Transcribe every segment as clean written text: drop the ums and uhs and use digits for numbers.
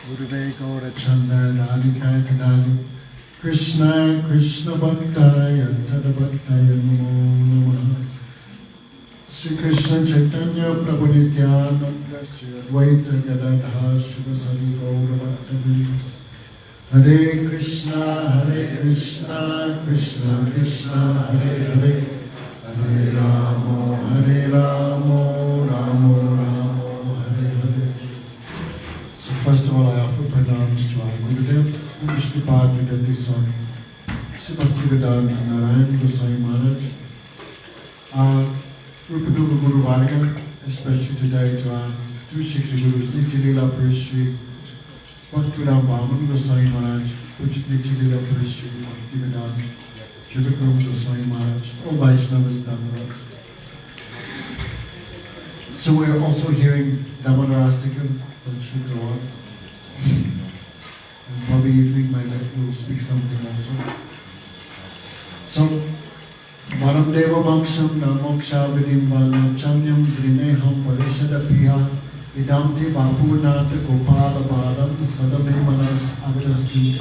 Guruve Gaura Chanda Radhika Kadali Krishna Krishna Bhaktaya Tada Bhaktaya Namo Namaha Sri Krishna Chaitanya Prabhu Nityananda Sri Advaita Gadadha Shivasari Gaura Bhaktavrinda Hare Krishna Krishna Krishna Hare Hare Hare Ramo Ramo Ramo Hare Hare. So first of all, I offer pranams to our Gurudev, Vishnupad Vidati Swami, Sri Bhaktivedanta Narayan Goswami Maharaj, our Rupanuga Guru Varga, especially today to our two Shiksha Gurus, Nitya Leela Parishri, Vamana Goswami Maharaj, Nitya Leela Parishri, Bhaktivedanta, Trivikrama Goswami Maharaj, all Vaishnavas, Damodarashtakam. So we're also hearing Damodarashtakam, that should go on. And probably evening my wife will speak something also. So, Varam Deva Maksham Namoksha Vidim Vanam Chamyam Drineham Parishadapiha Idamti Vapurnata Gopala Bharam Sadame Manas Avadasti.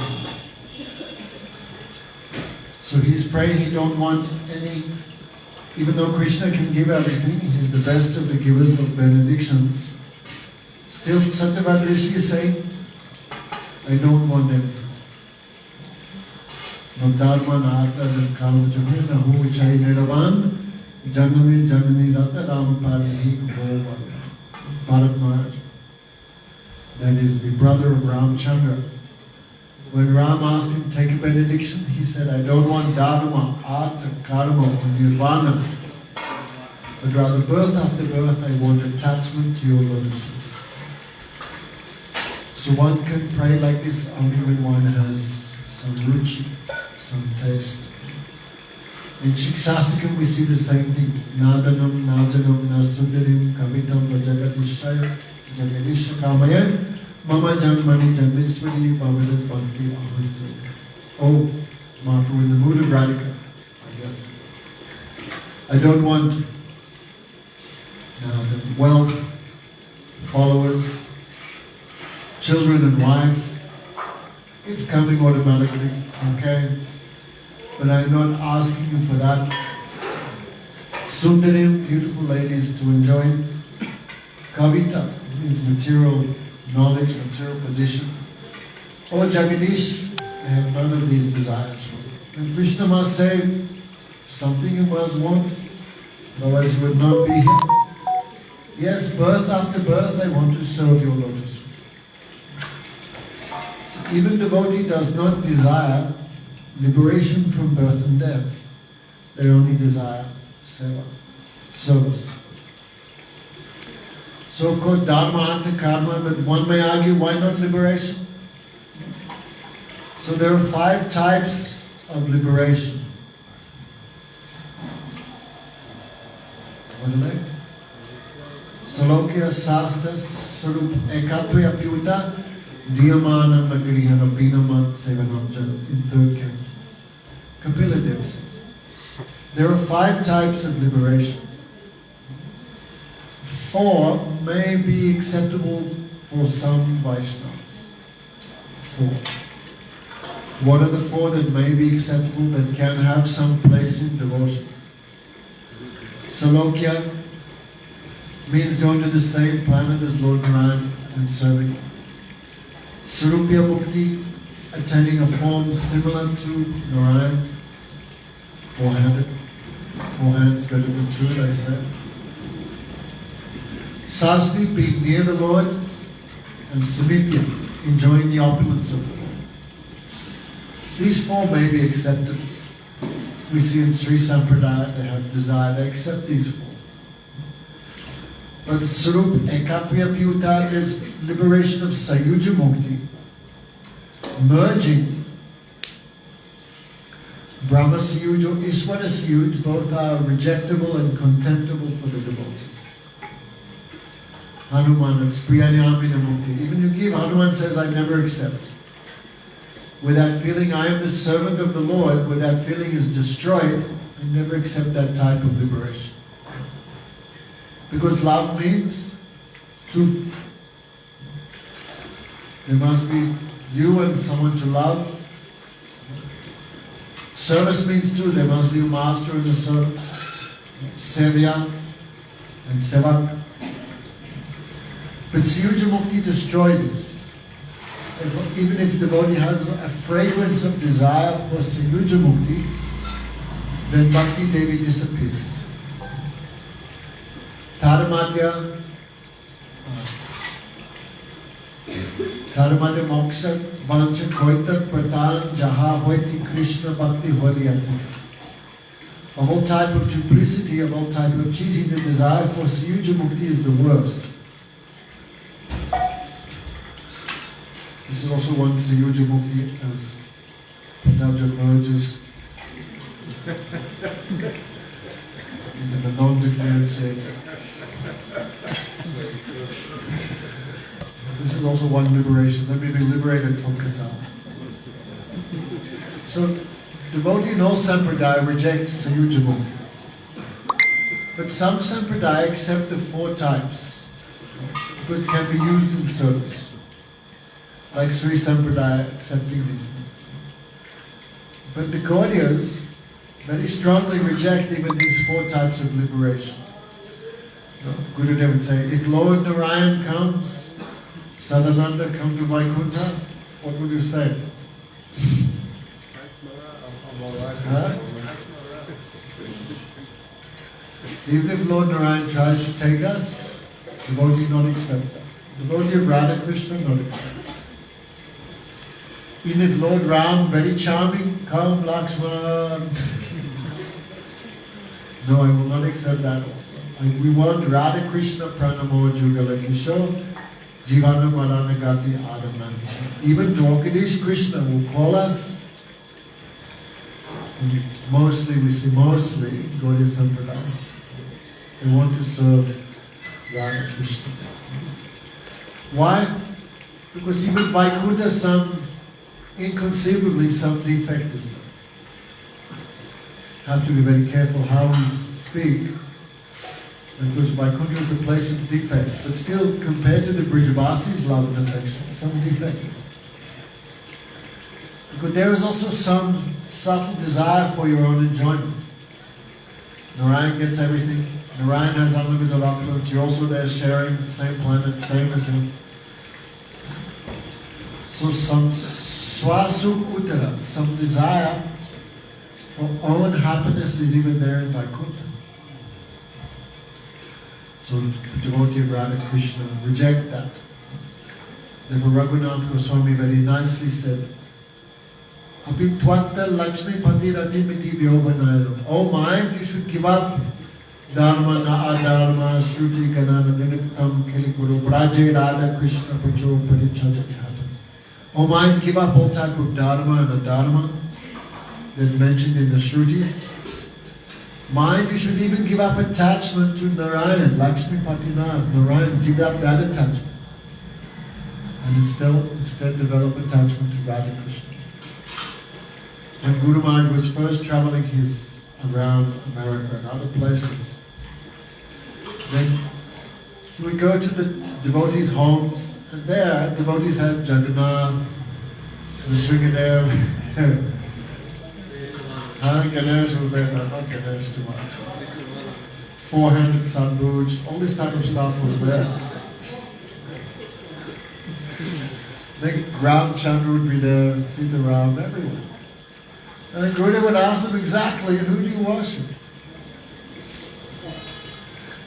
So he's praying he don't want any, even though Krishna can give everything, he's the best of the givers of benedictions. Still, Satyavada Rishi is saying, I don't want anything. No dharma, na artha, na kama jame, na hu vichai niravan, janami, janami, rata, ram, parihi, bhova. Bharat Maharaj. That is the brother of Ramchandra. When Ram asked him to take a benediction, he said, I don't want dharma, artha, karma, or nirvana, but rather birth after birth, I want attachment to your lotus. So one can pray like this only when one has some ruchi, some taste. In Shikshastakam we see the same thing. Nadanam, najanam, nasudarim, kavitam, vajagadishaya, jagadisha kamaya, mama janmani janmiswari, bhavadat bhakti ahantu. Oh, Mahaprabhu, in the mood of Radhika, I guess. I don't want the wealth, followers, children and wife. It's coming automatically, okay? But I'm not asking you for that. Sundarim, beautiful ladies to enjoy. Kavita means material knowledge, material position. Oh Jagadish, I have none of these desires for you. And Krishna must say, something you must want, otherwise you would not be here. Yes, birth after birth, I want to serve your lotus. Even devotee does not desire liberation from birth and death. They only desire seva, service. So of course, dharma, artha, karma, but one may argue, why not liberation? So there are 5 types of liberation. What are they? Salokya, Sastas, Sarup, Ekatva, Apyuta, Diyamana, Nagarihana, Binamat, Sevanamjan, in 3rd canto. Kapila Deva says, there are 5 types of liberation. 4 may be acceptable for some Vaishnavas. 4. What are the 4 that may be acceptable, that can have some place in devotion? Salokya means going to the same planet as Lord Narayan and serving him. Sarupya Mukti, attaining a form similar to Narayan, 4-handed. 4 hands better than 2, they say. Sasti, being near the Lord, and Samipya, enjoying the opulence of the Lord. These 4 may be accepted. We see in Sri Sampradaya, they have desire, they accept these 4. But Sarup Ekatva Pyuta is liberation of Sayuja Mukti, merging Brahma Sayuja, Ishvara Sayuja, both are rejectable and contemptible for the devotees. Hanuman is Priyanyamina Mukti. Even you give, Hanuman says, I never accept. With that feeling, I am the servant of the Lord, where that feeling is destroyed, I never accept that type of liberation. Because love means two. There must be you and someone to love. Service means two. There must be a master and a servant. Sevya and Sevak. But Siyuja Mukti destroyed this. Even if the devotee has a fragrance of desire for Siyuja Mukti, then Bhakti Devi disappears. Taramadya Moksha Vancha Koitak Pradhan Jaha Hoiti Krishna Bhakti Holiyati. Of all type of duplicity, of all type of cheating, the desire for Siyuja Mukti is the worst. This is also one Siyuja Mukti as Pradabja merges into the non-differentiated. So this is also one liberation. Let me be liberated from Kata. So devotee in all Sampradaya rejects Siyuja Mukti. But some Sampradaya accept the four types, which can be used in service. Like Sri Sampradaya accepting these things. But the Gaudiyas very strongly reject even these four types of liberation. Gurudev would say, if Lord Narayan comes, Sadananda come to Vaikuntha, what would you say? Huh? So even if Lord Narayan tries to take us, devotee not accept that. Devotee of Radha Krishna not accept. Even if Lord Ram, very charming, come Lakshman. No, I will not accept that also. We want Radha Krishna Pranamo Jugala Kisho, Jivana Marana Gati Adamani. Even Dwakadish Krishna will call us. And mostly, we see mostly Gaudiya Sampradaya. They want to serve Radha Krishna. Why? Because even Vaikuntha, inconceivably some defect is there. Have to be very careful how we speak, because Vaikuntha is the place of defect, but still compared to the Brijavasis' love and affection, some defect is there. Because there is also some subtle desire for your own enjoyment. Narayan gets everything. Narayan has unlimited opulence. You're also there sharing the same planet, same as him. So some swasuk uttara, some desire for own happiness is even there in Vaikuntha. So the devotee of Radha Krishna reject that. Therefore Raghunath Goswami very nicely said, Api tvatta lakshmi pati rati miti vyovanayam. Oh mind, you should give up dharma na adharma shruti kanana vinaktam kilikuru braje Radha Krishna pacho parichadati. Oh mind, give up all type of dharma and adharma that mentioned in the Shrutis. Mind, you should even give up attachment to Narayan, Lakshmi Patinath, Narayan, give up that attachment. And instead develop attachment to Radha Krishna. When Guru Maharaj was first traveling around America and other places, then he would go to the devotees' homes, and there devotees had Jagannath, Sringadev, Ganesh was there, but not Ganesh too much. Four-handed Sambhuj, all this type of stuff was there. Then Ramchandra would be there, Sita Ram, everyone. And Gurudev would ask them exactly, who do you worship?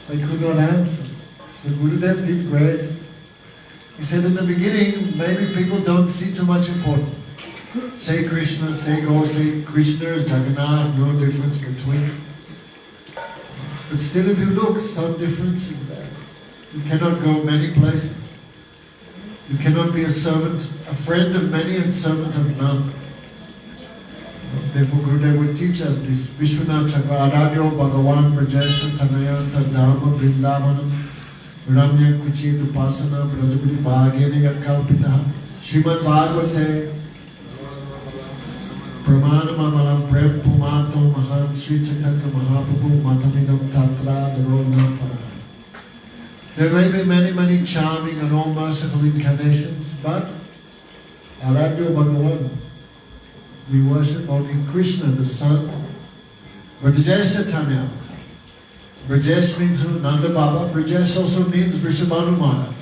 They could not answer. So Gurudev did great. He said in the beginning, maybe people don't see too much importance. Say Krishna, say Go, say Krishna is Jagannath, no difference between. But still if you look, some difference is there. You cannot go many places. You cannot be a servant, a friend of many and servant of none. Therefore Gurudev would teach us this. Vishwanath Chakradadyo Bhagavan Brajesha Tanaya Tadharma Vrindavanam Ramya Kuchit Upasana Brajapati Bhagini Kalpita Srimad Bhagavate Pramanamamalam Prem Pumato Mahan Sri Chaitanya Mahaprabhu Matamidam Tatra Dharona Para. There may be many, many charming and all merciful incarnations, but Aradhya Bhagavan, we worship only Krishna, the Son. Brajesh Tanya. Brajesh means Nanda Baba. Brajesh also means Vrishabhanu Maharaj.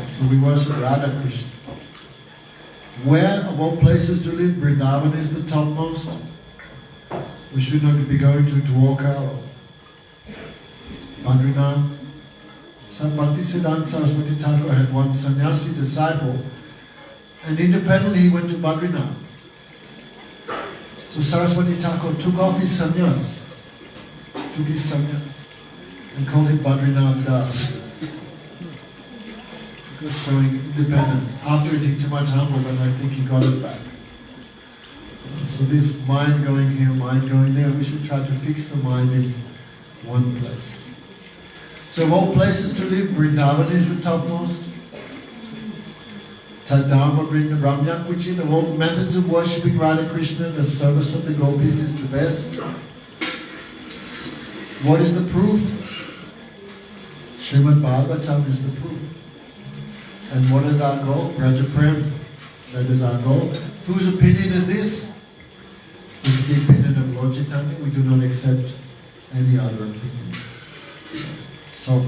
So we worship Radha Krishna. Where, of all places to live, Vrindavan is the topmost. We should not be going to Dwarka or Badrinath. Bhaktisiddhanta Saraswati Thakur had one sannyasi disciple, and independently he went to Badrinath. So Saraswati Thakur took off his sannyas, and called him Badrinath Das. Because showing independence. After eating too much humble, then I think he got it back. So this mind going here, mind going there, we should try to fix the mind in one place. So of all places to live, Vrindavan is the topmost. Tadama Vrindavan Ramyakuchin, of all methods of worshipping Radha Krishna, the service of the gopis is the best. What is the proof? Srimad Bhagavatam is the proof. And what is our goal? Braja Prem. That is our goal. Whose opinion is this? This is the opinion of Lord Chaitanya. We do not accept any other opinion. So,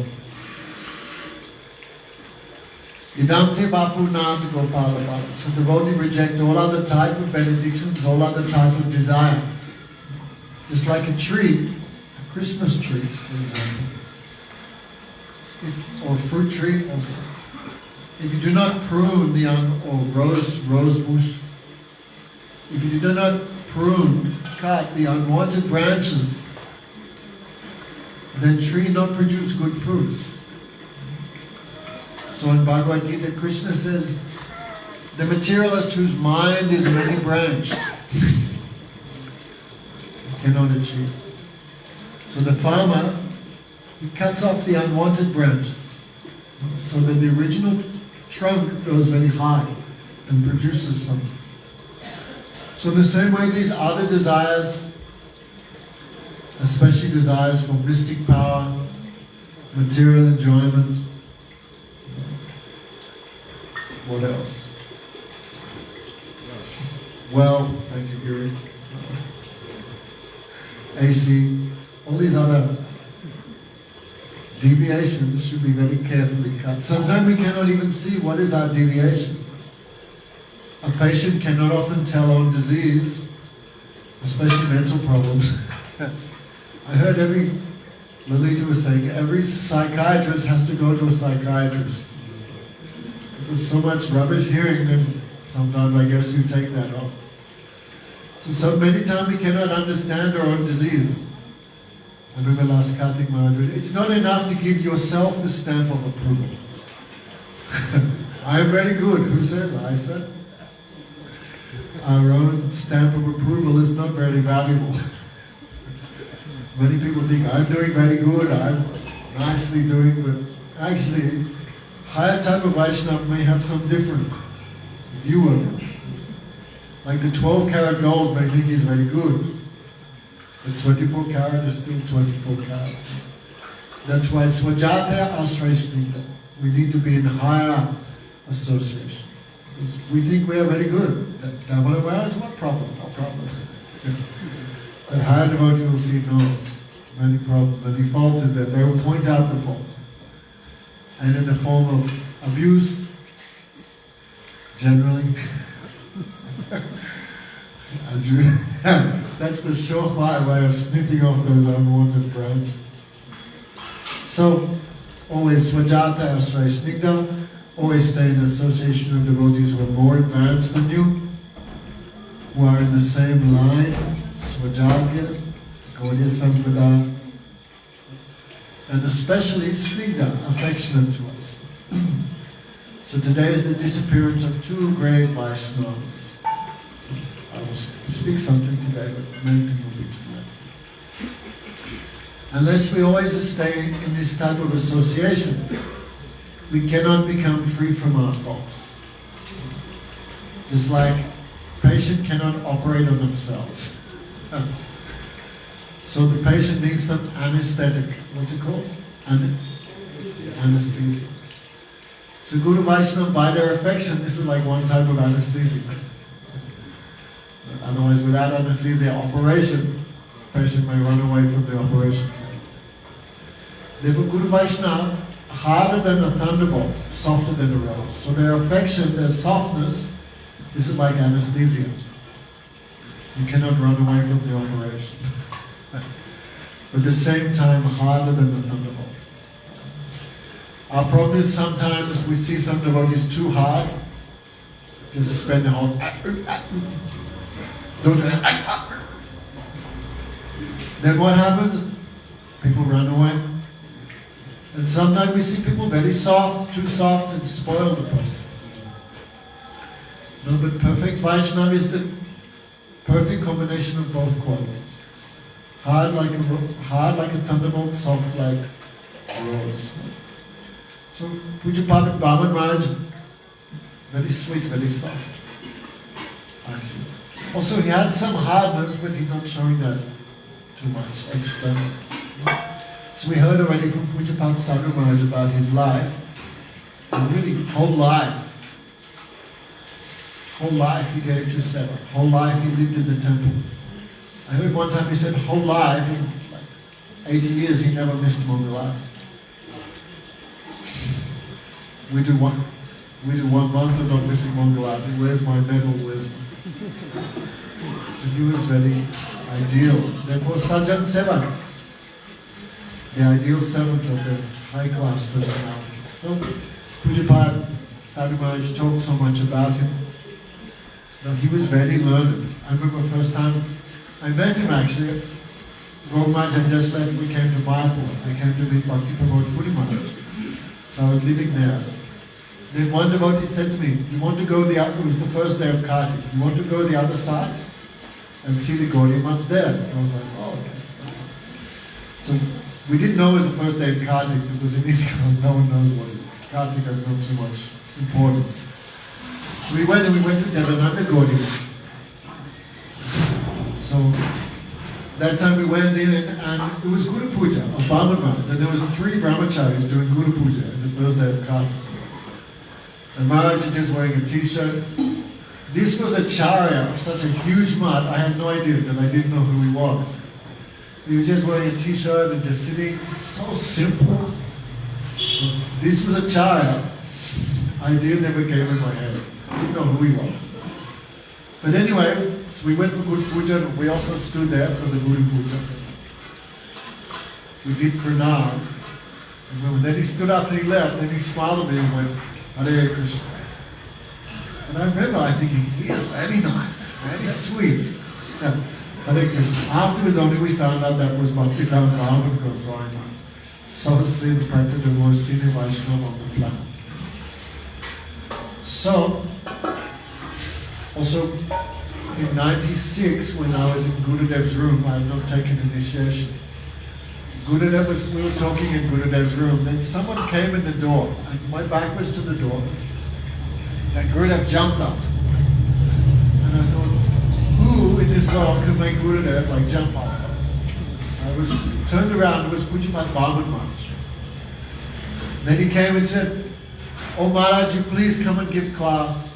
Idamte Bapu Nam Gopala Bapu. So devotee reject all other type of benedictions, all other type of desire. Just like a tree, a Christmas tree, for example, or a fruit tree also. If you do not prune the or rose bush, if you do not cut the unwanted branches, then tree not produce good fruits. So in Bhagavad Gita, Krishna says, the materialist whose mind is many branched cannot achieve. So the farmer, he cuts off the unwanted branches so that the original trunk goes very high and produces something. So the same way these other desires, especially desires for mystic power, material enjoyment, what else? Wealth, thank you, Guru. AC, all these other deviations should be very carefully cut. Sometimes we cannot even see what is our deviation. A patient cannot often tell on disease, especially mental problems. I heard Lalita was saying, every psychiatrist has to go to a psychiatrist. There's so much rubbish hearing, then sometimes I guess you take that off. So many times we cannot understand our own disease. I remember last Kartik Maharaj, it's not enough to give yourself the stamp of approval. I am very good. Who says? I said. Our own stamp of approval is not very valuable. Many people think I'm doing very good, I'm nicely doing, but actually, higher type of Vaishnava may have some different view of it. Like the 12 karat gold may think he's very good. The 24 karat is still 24 karat. That's why Swajata Ashrayasnita. We need to be in higher association. Because we think we are very good. Damodar Maharaj, what problem? No problem. The higher devotee will see, no, many problems. The default is that they will point out the fault. And in the form of abuse, generally. That's the surefire way of snipping off those unwanted branches. So, always Swajata Asray Snigdha, always stay in association of devotees who are more advanced than you, who are in the same line, Swajatya, Gaudiya Samprada, and especially Snigdha, affectionate to us. So today is the disappearance of two great Vaishnavas. So I will speak something today, but the main thing will be today. Unless we always stay in this type of association, we cannot become free from our faults. Just like patient cannot operate on themselves. So the patient needs some anesthetic. What's it called? anesthesia. So Guru Vaishnava, by their affection, this is like one type of anesthesia. Otherwise, without anesthesia, operation, patient may run away from the operation. Therefore, Guru Vaishnava, harder than a thunderbolt, softer than a rose. So their affection, their softness, this is like anesthesia. You cannot run away from the operation. But at the same time, harder than the thunderbolt. Our problem is sometimes we see some devotees too hard, just spend the whole don't then what happens? People run away. And sometimes we see people very soft, too soft, and spoil the person. No, but perfect Vaishnava is the perfect combination of both qualities. Hard like a thunderbolt, soft like a rose. So Pujapata Vamana Maharaj, very sweet, very soft. Actually. Also he had some hardness, but he's not showing that too much externally. So we heard already from Pujapata Sadhu Maharaj about his life, and really whole life he gave to Seva. Whole life he lived in the temple. I heard one time he said whole life, in like 80 years he never missed Mangalati. We do one month of not missing Mangalati. Where's my medal? Where's my... So he was very ideal. Therefore Sajjan Seva, the ideal servant of the high-class personality. So Pujapata Sadhu Maharaj talked so much about him. Now, he was very learned. I remember the first time I met him actually, Guru Maharaj had just left, we came to Mayapur. I came to meet Bhakti Prabodh Puri Maharaj. So I was living there. Then one devotee said to me, you want to go the other, it was the first day of Kartik, you want to go the other side and see the Gaudiya Maths there? I was like, oh yes. So we didn't know it was the first day of Kartik because in ISKCON no one knows what it is. Kartik has not too much importance. So we went to Devananda Gaudiya Maths. So that time we went in and it was Guru Puja of Vamana Maharaj, and there was 3 brahmacharis doing Guru Puja on the first day of Kartik. And Maharaj is just wearing a t-shirt. This was a charya of such a huge mat, I had no idea because I didn't know who he was. He was just wearing a t-shirt and just sitting, so simple. This was a charya. Idea never came in my head. I didn't know who he was. But anyway, so we went for Guru Puja, and we also stood there for the Guru Puja. We did pranam. And then he stood up and he left, and he smiled at me and went, Hare Krishna. And I remember thinking, he is very nice, very sweet. Yeah, Hare Krishna. Afterwards only we found out that was Bhakti-Ram Bhagavad Goswami. So practically the most senior Vaishnava on the planet. So, also in 96 when I was in Gurudev's room, I had not taken initiation. Gurudev we were talking in Gurudev's room, then someone came in the door, and my back was to the door. Then Gurudev jumped up. And I thought, who in this world could make Gurudev like jump up? So I was turned around, it was Pujapata Vamana Maharaj. Then he came and said, oh Maharaj, you please come and give class.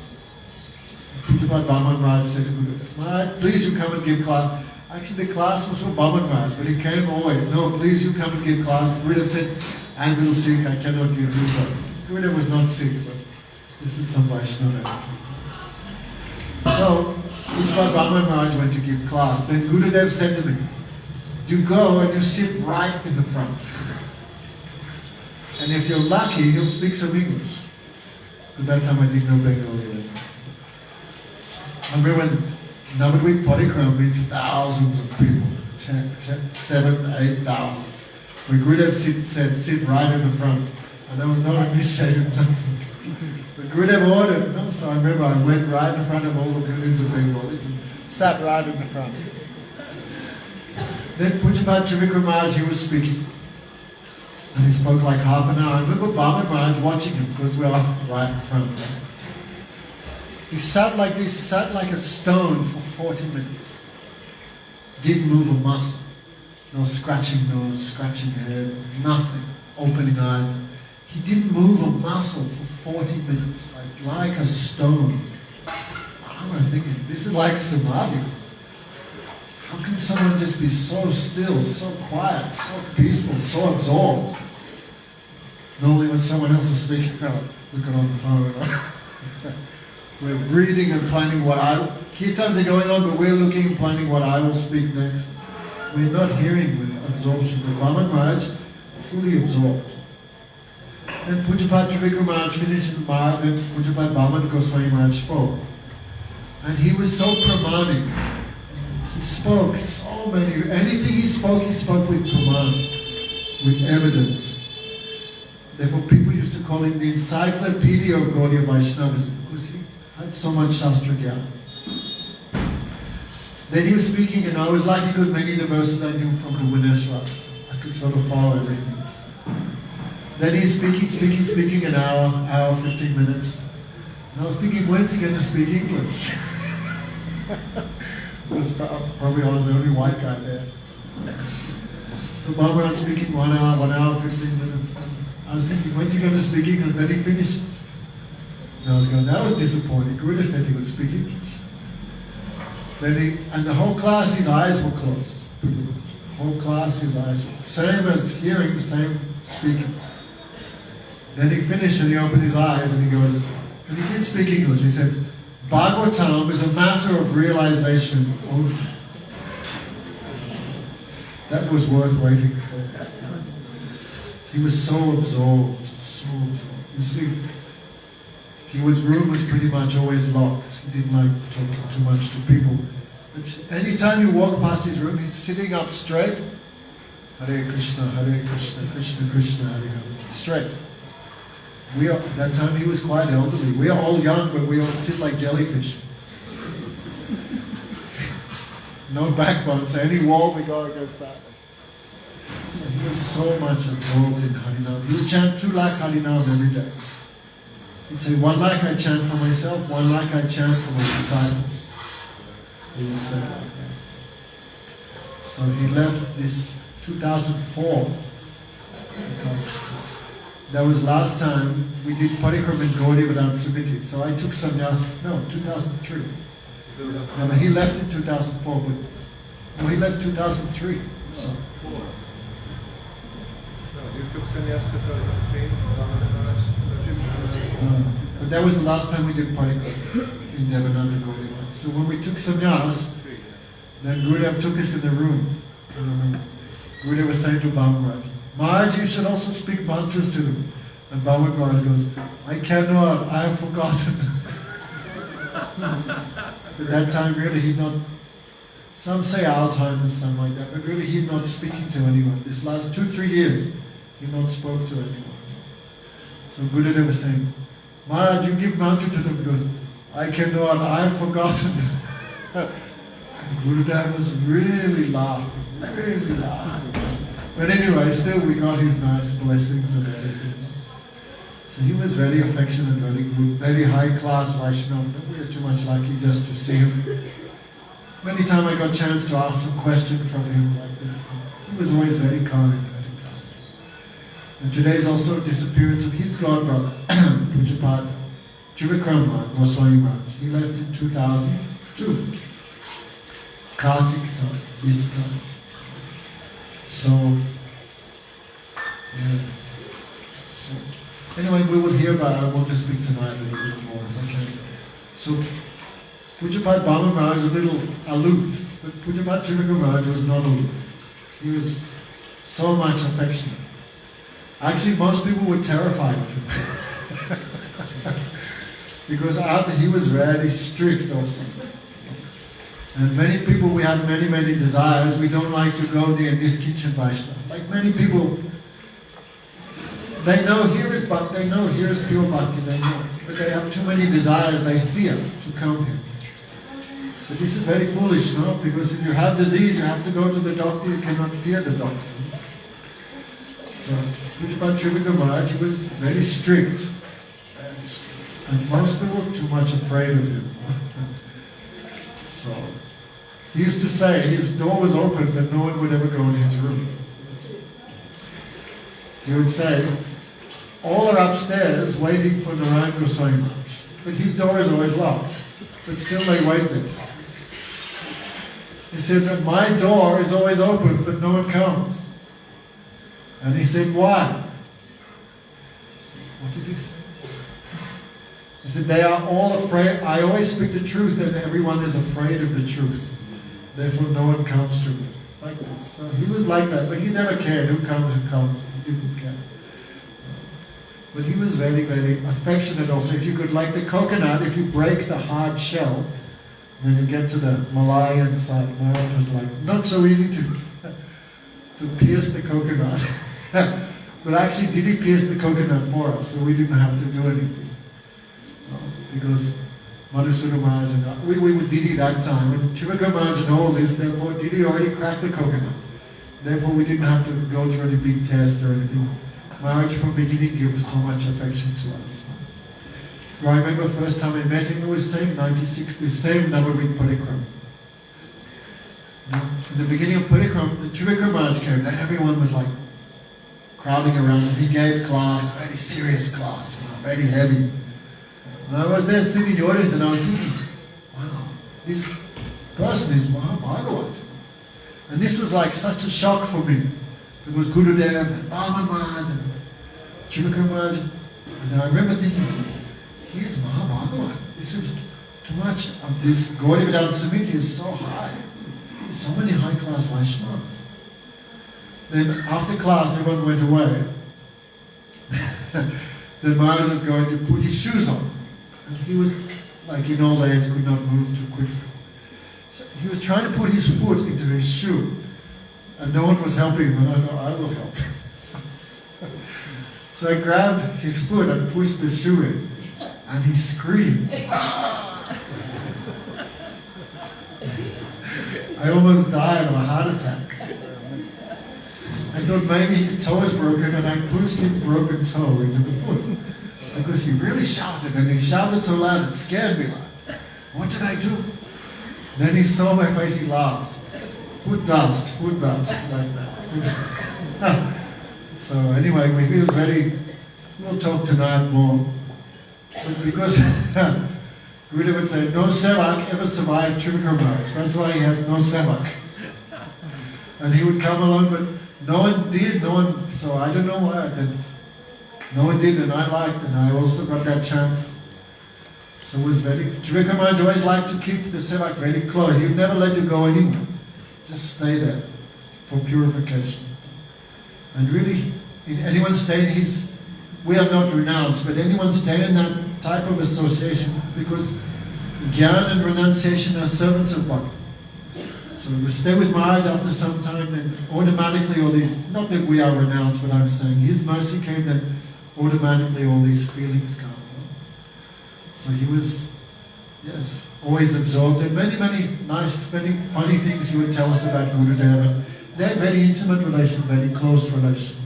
Pujapata Vamana Maharaj said to Gurudev, Maharaj, please you come and give class. Actually the class was for Vamana Maharaj, but he came all the way. No, please you come and give class. Gurudev said, I'm a little sick, I cannot give you class. Gurudev was not sick, but this is some Vaishnava. So, Pujapata Vamana Maharaj went to give class. Then Gurudev said to me, you go and you sit right in the front. And if you're lucky, he'll speak some English. At that time I didn't know Bengali. I remember when Navadvip Parikrama meets thousands of people, 7,000, 8,000. When Gurudev said, sit right in the front. And there was no initiated nothing. But Gurudev ordered, no, so I remember I went right in front of all the millions of Bengalis and sat right in the front. Then Pujapata Trivikrama, he was speaking. And he spoke like half an hour. I remember Vamana Maharaj watching him because we were right in front of him. He sat like this, sat like a stone for 40 minutes. Didn't move a muscle. No scratching nose, scratching head, nothing. opening eyes. He didn't move a muscle for 40 minutes, like a stone. I was thinking, this is like samadhi. How can someone just be so still, so quiet, so peaceful, so absorbed? Normally when someone else is speaking, looking on the phone, we're reading and planning kirtans are going on, but we're looking and planning what I will speak next. We're not hearing with absorption. But Vamana Maharaj, fully absorbed. And Pujyapat Trivikrama Maharaj finished in Maharaj, and Pujyapat Vamana Goswami Maharaj spoke. And he was so pramanik. He spoke so many, anything he spoke with praman, with evidence. Therefore people used to call him the encyclopedia of Gaudiya Vaishnavism, because he had so much Shastra Gyan. Then he was speaking, and I was lucky because many of the verses I knew from the Vineshwars, so I could sort of follow everything. Then he's speaking an hour, 15 minutes. And I was thinking, when's he going to speak English? Probably I was the only white guy there. So Barbara was speaking 1 hour, 15 minutes. I was thinking, when's he going to speak English? Then he finished. And I was going, that was disappointing. Guru said he would speak English. And the whole class, his eyes were closed. Whole class, his eyes were same as hearing, the same speaking. Then he finished and he opened his eyes and he goes, and he did speak English. He said, Bhagavatam is a matter of realization only. That was worth waiting for. He was so absorbed, so absorbed. You see, his room was pretty much always locked. He didn't like talking too much to people. But anytime you walk past his room, he's sitting up straight. Hare Krishna, Krishna Krishna, Hare Hare. Straight. That time he was quite elderly. We are all young, but we all sit like jellyfish. No backbone, so any wall we go against that. So he was so much absorbed in Harinam. He would chant 2 lakh Harinam every day. He'd say, 1 lakh I chant for myself, 1 lakh I chant for my disciples. He would say like that. So he left this 2004. That was last time we did Parikrama in Gaudiya without Samiti. So I took sannyas, 2003. No, but he left in 2004, but he left 2003. So. No, you took sannyas 2003, But that was the last time we did Parikrama in Devananda Gaudiya. So when we took sannyas, then Gurudev took us in the room. Gurudev was saying to Maharaj, Maharaj, you should also speak mantras to them. And Maharaj goes, I cannot, I have forgotten. At that time, really, he'd not, some say Alzheimer's, something like that, but really he'd not speaking to anyone. This last 2-3 years, he'd not spoke to anyone. So Gurudev was saying, Maharaj, you give mantra to them. He goes, I cannot, I have forgotten. Gurudev was really laughing. But anyway, still we got his nice blessings and everything. So he was very affectionate, very good, very high class Vaishnava. We were too much lucky just to see him. Many times I got a chance to ask some question from him like this. He was always very kind, very kind. And today is also the disappearance of his godbrother, Pujyapat Trivikrama Goswami Maharaj. He left in 2002. Kartik time, this time. So, yes. So, anyway, we will hear about it. I want to speak tonight a little bit more, okay? So, Pujyapat Vamana Maharaj was a little aloof, but Pujyapat Trivikrama Maharaj was not aloof. He was so much affectionate. Actually, most people were terrified of him. Because after he was very strict also. And many people, we have many desires. We don't like to go near this kitchen Vaishnava. Like many people, they know here is pure bhakti, they know. But they have too many desires, they fear to come here. But this is very foolish, no? Because if you have disease, you have to go to the doctor, you cannot fear the doctor. So, Pujyapat Trivikrama Maharaj, he was very strict. And most people were too much afraid of him. So, he used to say his door was open, but no one would ever go in his room. he would say, all are upstairs waiting for Narayan Goswami Maharaj. But his door is always locked. But still they wait there. He said that my door is always open, but no one comes. And he said, why? What did he say? He said, they are all afraid. I always speak the truth and everyone is afraid of the truth. Therefore no one comes to me. Like this. So he was like that, but he never cared who comes. He didn't care. But he was very, very affectionate also. If you could, like the coconut, if you break the hard shell, when you get to the Malayan side, Maharaj was like, not so easy to pierce the coconut. But actually did he pierce the coconut for us, so we didn't have to do anything. Because Madhusudana Maharaj and we were Didi that time, and Trivikrama Maharaj and all this, therefore Didi already cracked the coconut. Therefore we didn't have to go through any big test or anything. Maharaj from the beginning gave so much affection to us. So I remember the first time I met him, he was saying 96, the same Navarit Parikrama. In the beginning of Parikrama, the Trivikrama Maharaj came, and everyone was like crowding around him. He gave class, very serious class, very heavy. And I was there sitting in the audience and I was thinking, wow, this person is Mahabhagavat. And this was like such a shock for me. It was Gurudev and Vamana and Trivikrama Maharaj. And I remember thinking, he is Mahabhagavat. This is too much of this. Gaudiya Vedanta Samiti is so high. So many high-class Vaishnavas. Then after class, everyone went away. Then Maharaj was going to put his shoes on. And he was, like in old age, could not move too quickly. So he was trying to put his foot into his shoe. And no one was helping him, and I thought, I will help. So I grabbed his foot and pushed the shoe in. And he screamed. I almost died of a heart attack. I thought maybe his toe was broken and I pushed his broken toe into the foot. Because he really shouted, and he shouted so loud it scared me. What did I do? Then he saw my face, he laughed. Foot dust, like that. So anyway, he was very, we'll talk tonight more. But because Gurudev would say, no sevak ever survived Trivikrama Maharaj. That's why he has no sevak. And he would come along, but no one did, so I don't know why. No one did, and I liked, and I also got that chance. So it was very, Trivikrama Maharaj always liked to keep the sevak very close. He would never let you go anywhere. Just stay there for purification. And really, anyone staying, we are not renounced, but anyone stay in that type of association, because Gyan and renunciation are servants of Bhakti. So we stay with Maharaj after some time, then automatically all these, not that we are renounced, but I'm saying his mercy came, then automatically all these feelings come. So he was, yes, always absorbed, and many funny things he would tell us about Gurudev. And they had very intimate relation, very close relation.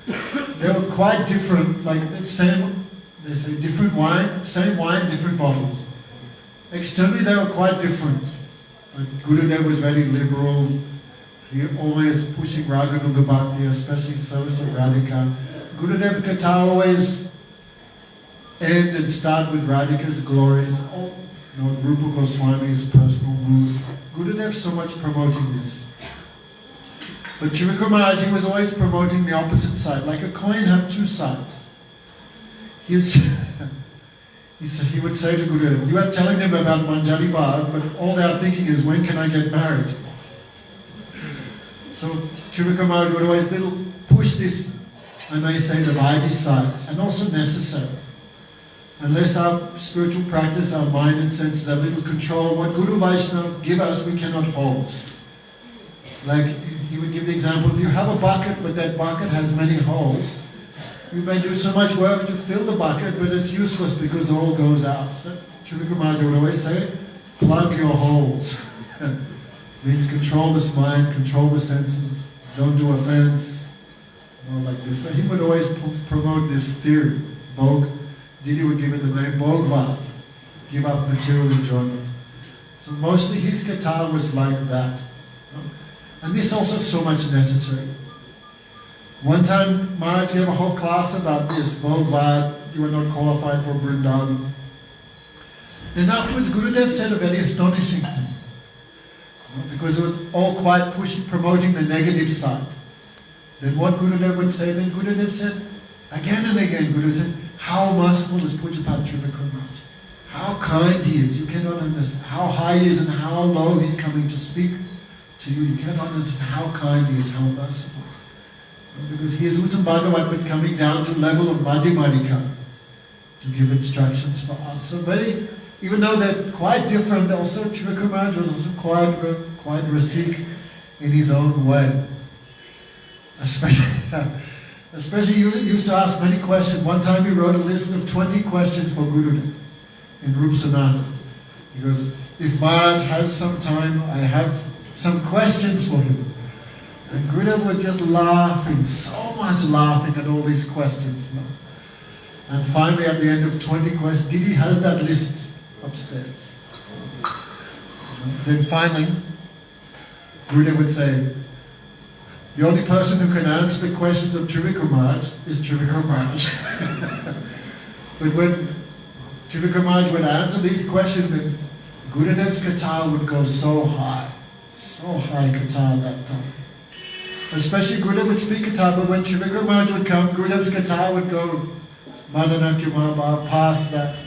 They were quite different, like the same, they say different wine, same wine, different bottles. Externally they were quite different. Like Gurudev was very liberal, he always pushing Raganuga Bhakti, especially service of Radhika. Gurudev Katha always end and start with Radhika's glories, Rupa Goswami's personal mood. Gurudev so much promoting this. But Trivikrama Maharaj, he was always promoting the opposite side, like a coin have two sides. He would say to Gurudev, you are telling them about Manjari Bhav, but all they are thinking is, when can I get married? So Trivikrama Maharaj would always push this, I may say, the Vaidhi side, and also necessary. Unless our spiritual practice, our mind and senses have little control, what Guru Vaishnava give us, we cannot hold. Like, he would give the example, if you have a bucket, but that bucket has many holes, you may do so much work to fill the bucket, but it's useless because the hole goes out. So Trivikrama Maharaj would always say, plug your holes. Means control this mind, control the senses, don't do offense, like this. So he would always promote this theory. Didi would give it the name Bhogva, give up material enjoyment. So mostly his katha was like that. And this also so much necessary. One time, Maharaj gave a whole class about this. Worldwide, you are not qualified for Vrindavan. Then afterwards, Gurudev said a very astonishing thing. Because it was all quite pushing, promoting the negative side. Then what Gurudev would say, then Gurudev said, again and again, Gurudev said, how merciful is Pujapat Trivikrama. How kind he is. You cannot understand how high he is and how low he's coming to speak to you. You cannot understand how kind he is, how merciful. Because he is Uttam Bhagavat, but coming down to the level of Madhyamadika to give instructions for us. So even though they're quite different, also Trivikrama was also quite Rasik in his own way. Especially he used to ask many questions. One time he wrote a list of 20 questions for Gurudev in Rup Sanatana. He goes, if Maharaj has some time, I have some questions for him. And Gurudev was just laughing, so much laughing at all these questions. And finally at the end of 20 questions, Didi has that list upstairs. Then finally, Gurudev would say, the only person who can answer the questions of Trivikrama is Trivikrama. But when Trivikrama would answer these questions, then Gurudev's katha would go so high katha at that time. Especially Gurudev would speak katha, but when Trivikrama would come, Gurudev's katha would go Mananakyamabha, past that.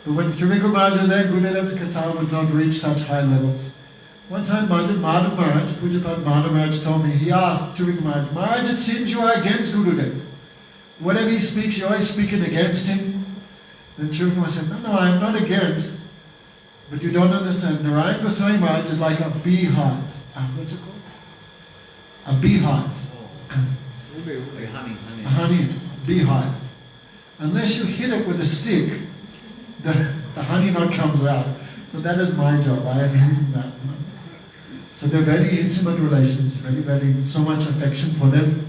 But when Trivikrama was there, Gurudev's katha would not reach such high levels. One time Madhav Maharaj, Pujapat Madhav Maharaj told me, he asked Trivikrama, Maharaj, it seems you are against Gurudev. Whatever he speaks, you're always speaking against him. Then Trivikrama said, no, I'm not against. But you don't understand. Narayan Goswami Maharaj is like a beehive. What's it called? A beehive. A honey beehive. Unless you hit it with a stick, the honey not comes out. So that is my job. I am hitting that. So they're very intimate relations, very, so much affection for them.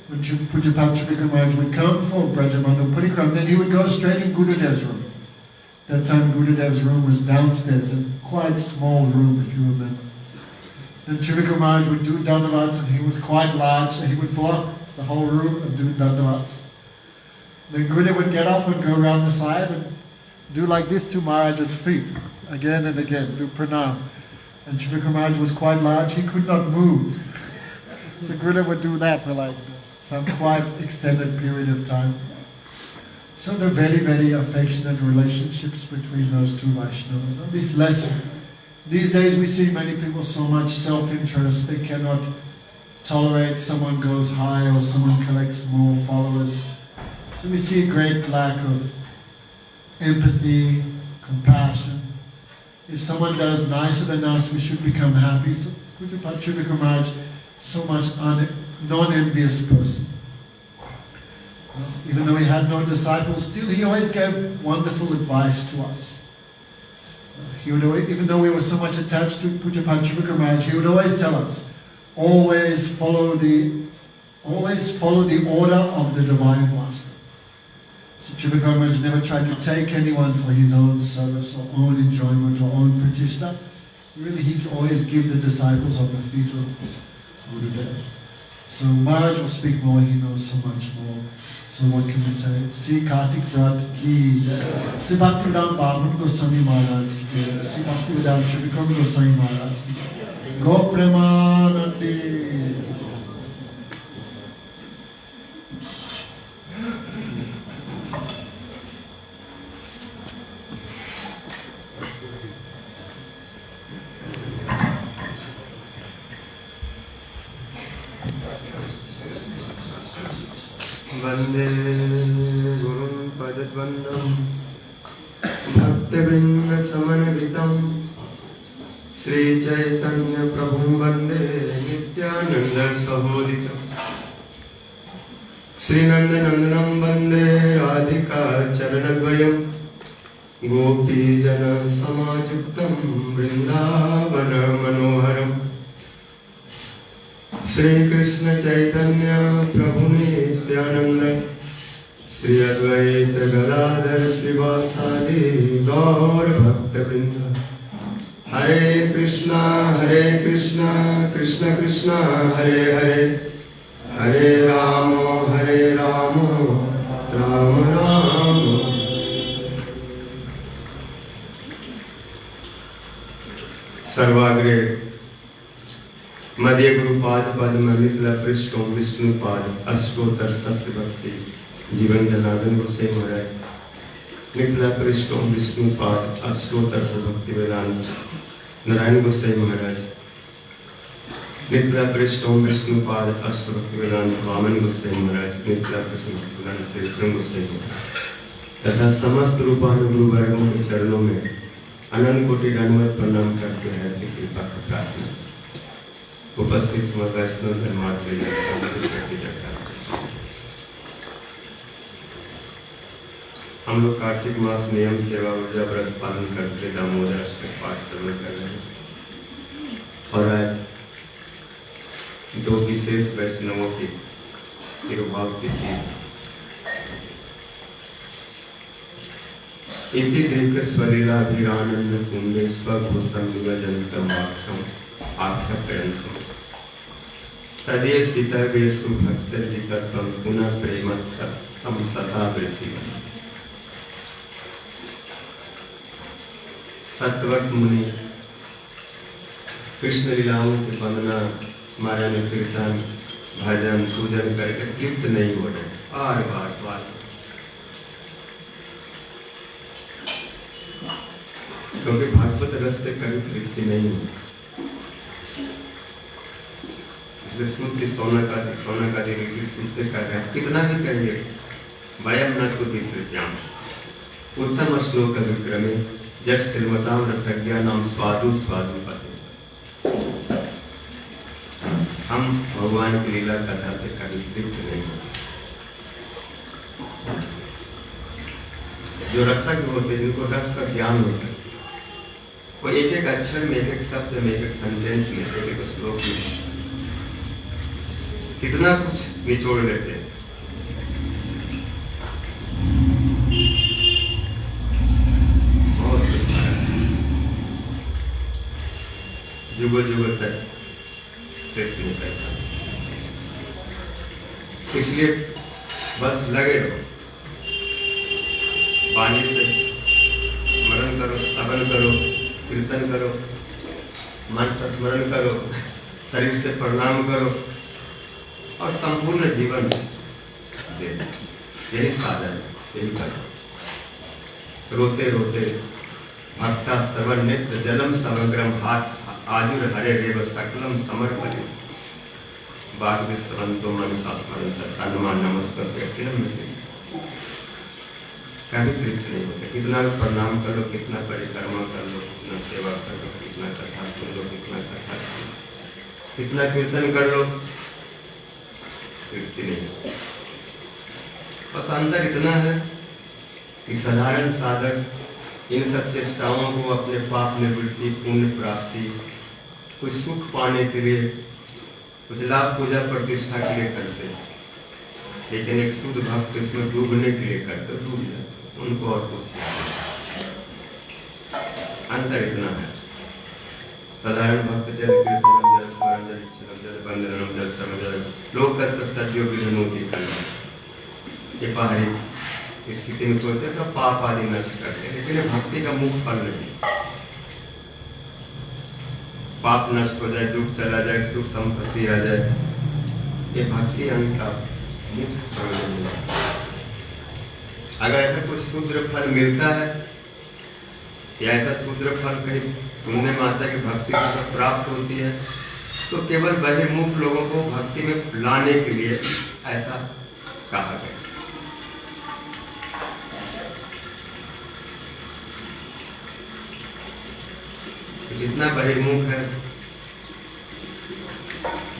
When Pujapat Trivikrama would come for Brajamanu Parikram, then he would go straight in Gurudev's room. That time Gurudev's room was downstairs, a quite small room if you remember. Then Trivikrama would do dandavats, and he was quite large, so he would block the whole room and do dandavats. Then Gurudev would get up and go around the side and do like this to Maharaj's feet, again and again, do pranam. And Trivikrama was quite large, he could not move. So Gurudev would do that for like some quite extended period of time. So they're very, very affectionate relationships between those two Vaishnavas. This lesson. These days we see many people so much self-interest, they cannot tolerate someone goes high or someone collects more followers. So we see a great lack of empathy, compassion. If someone does nicer than us, we should become happy. So Pujapat Trivikrama, so much non-envious person. Even though he had no disciples, still he always gave wonderful advice to us. Even though we were so much attached to Pujapat Trivikrama, he would always tell us, always follow the order of the Divine Master. So Trivikrama never tried to take anyone for his own service or own enjoyment or own pratishta. Really, he could always give the disciples on the feet of Gurudev. So Maharaj will speak more, he knows so much more. So what can we say? Sri Kartik Brat ki jai. Sri Bhaktivedanta Bhavan Goswami Maharaj ki jai. Sri Bhaktivedanta Trivikrama Goswami Maharaj ki jai. Go Premanandi. Vande Gurun Padadvandam Bhaktivinoda Samanavitam Sri Chaitanya Prabhum Vande Nityananda Sahoditam Sri Nandanandanam Vande Radhika Charanadvayam Gopi Jana Samajuktam Vrindavana Manoharam Sri Krishna Chaitanya Prabhu Nityananda Sri Advaita Gadadhar Srivasadi Gaur Bhakta Vrinda Hare Krishna Krishna Krishna Hare Hare हरे राम राम राम। सर्वाग्रे मध्य गुरुपाद पद्म मिथिला पृष्ठों विष्णुपाद अष्टोत्तर सहस्र भक्ति जीवन जनार्दन गोसाई महाराज। मिथिला पृष्ठों विष्णुपाद अष्टोत्तर सहस्र भक्ति वेदांत नारायण गोसाई महाराज। मिथिला पृष्ठों विष्णुपाद अष्ट भक्ति वेदांत वामन गोसाई महाराज। मिथिला पृष्ठों वेदांत त्रिविक्रम गोसाई महाराज तथा समस्त रूपानुगुरु वर्गों के चरणों में अनंत कोटि दंडवत प्रणाम करते हैं कि कृपा की प्रार्थना। उपस्थित समस्त वैष्णव धर्मार्थ हम लोग कार्तिक मास नियम सेवा ऊर्जा व्रत पालन करके दामोदराष्टक पाठ श्रवण कर रहे हैं और आज दो विशेष वैष्णवों की तिरुभाव तिथि इति दीर्घ स्वलीला वीरानंद कुंडे स्वघोषम युगजनतम आख्याप्यंतम तदीय सीता वेशु भक्तर्जितत्वं पुनः प्रेमत्सम सता वृत्ति। सत्वक मुनि कृष्ण लीलाओं की वंदना स्मरण कीर्तन भजन पूजन करके तृप्त नहीं हो रहे, बार बार बार क्योंकि भागवत रस से कभी तृप्ति नहीं होती। स्मृति सोना का ऋषि से कर रहे हैं, कितना भी कहिए वयम न तो विकृत्याम उत्तम श्लोक विक्रमे जट श्रीमताम रसज्ञा नाम स्वादु स्वादु पते। हम भगवान की लीला कथा से कभी तृप्त नहीं हो सकते। जो रसज्ञ होते जिनको रस का ज्ञान होता है वो एक एक अक्षर में एक एक शब्द में एक एक सेंटेंस में एक एक श्लोक में कितना कुछ निचोड़ लेते हैं। बहुत जुगो जुगो तक शेष नहीं करता, इसलिए बस लगे रहो, वाणी से स्मरण करो, श्रवण करो, कीर्तन करो, मन से स्मरण करो, शरीर से प्रणाम करो और संपूर्ण जीवन दे। यही साधन, यही करो। रोते रोते भक्ता श्रवण नित्य जलम समग्रम हाथ आजुर हरे रेव सकलम समर्पणे बाग विस्तवंतो मन सास्मरण तन्मान नमस्कार कभी तृप्त नहीं होते। कितना प्रणाम कर लो, कितना परिक्रमा कर लो, कितना सेवा कर लो, कितना कथा सुन लो, कितना कथा कितना कीर्तन कर लो, तृप्ति नहीं। बस अंतर इतना है कि साधारण साधक इन सब चेष्टाओं को अपने पाप निवृत्ति, पुण्य प्राप्ति, कुछ सुख पाने के लिए, कुछ लाभ पूजा प्रतिष्ठा के लिए करते हैं, लेकिन एक शुद्ध भक्त इसमें डूबने के लिए करते, डूब जाते उनको और कुछ अंतर इतना है। साधारण भक्त जल कीर्तनम जल स्मरण जल इच्छनम जल वंदनम जल श्रवण जल लोक सत्यो विधनोति कल्पना। ये बाहरी स्थिति में सोचते सब पाप आदि नष्ट करते, लेकिन भक्ति का मुख्य फल नहीं। पाप नष्ट हो जाए, दुख चला जाए, सुख संपत्ति आ जाए, ये भक्ति अंग का मुख्य फल नहीं है। अगर ऐसा कुछ शूद्र फल मिलता है या ऐसा शूद्र फल कहीं सुनने में आता है कि भक्ति को प्राप्त होती है, तो केवल बहिर्मुख लोगों को भक्ति में लाने के लिए ऐसा कहा गया। जितना बहिर्मुख है,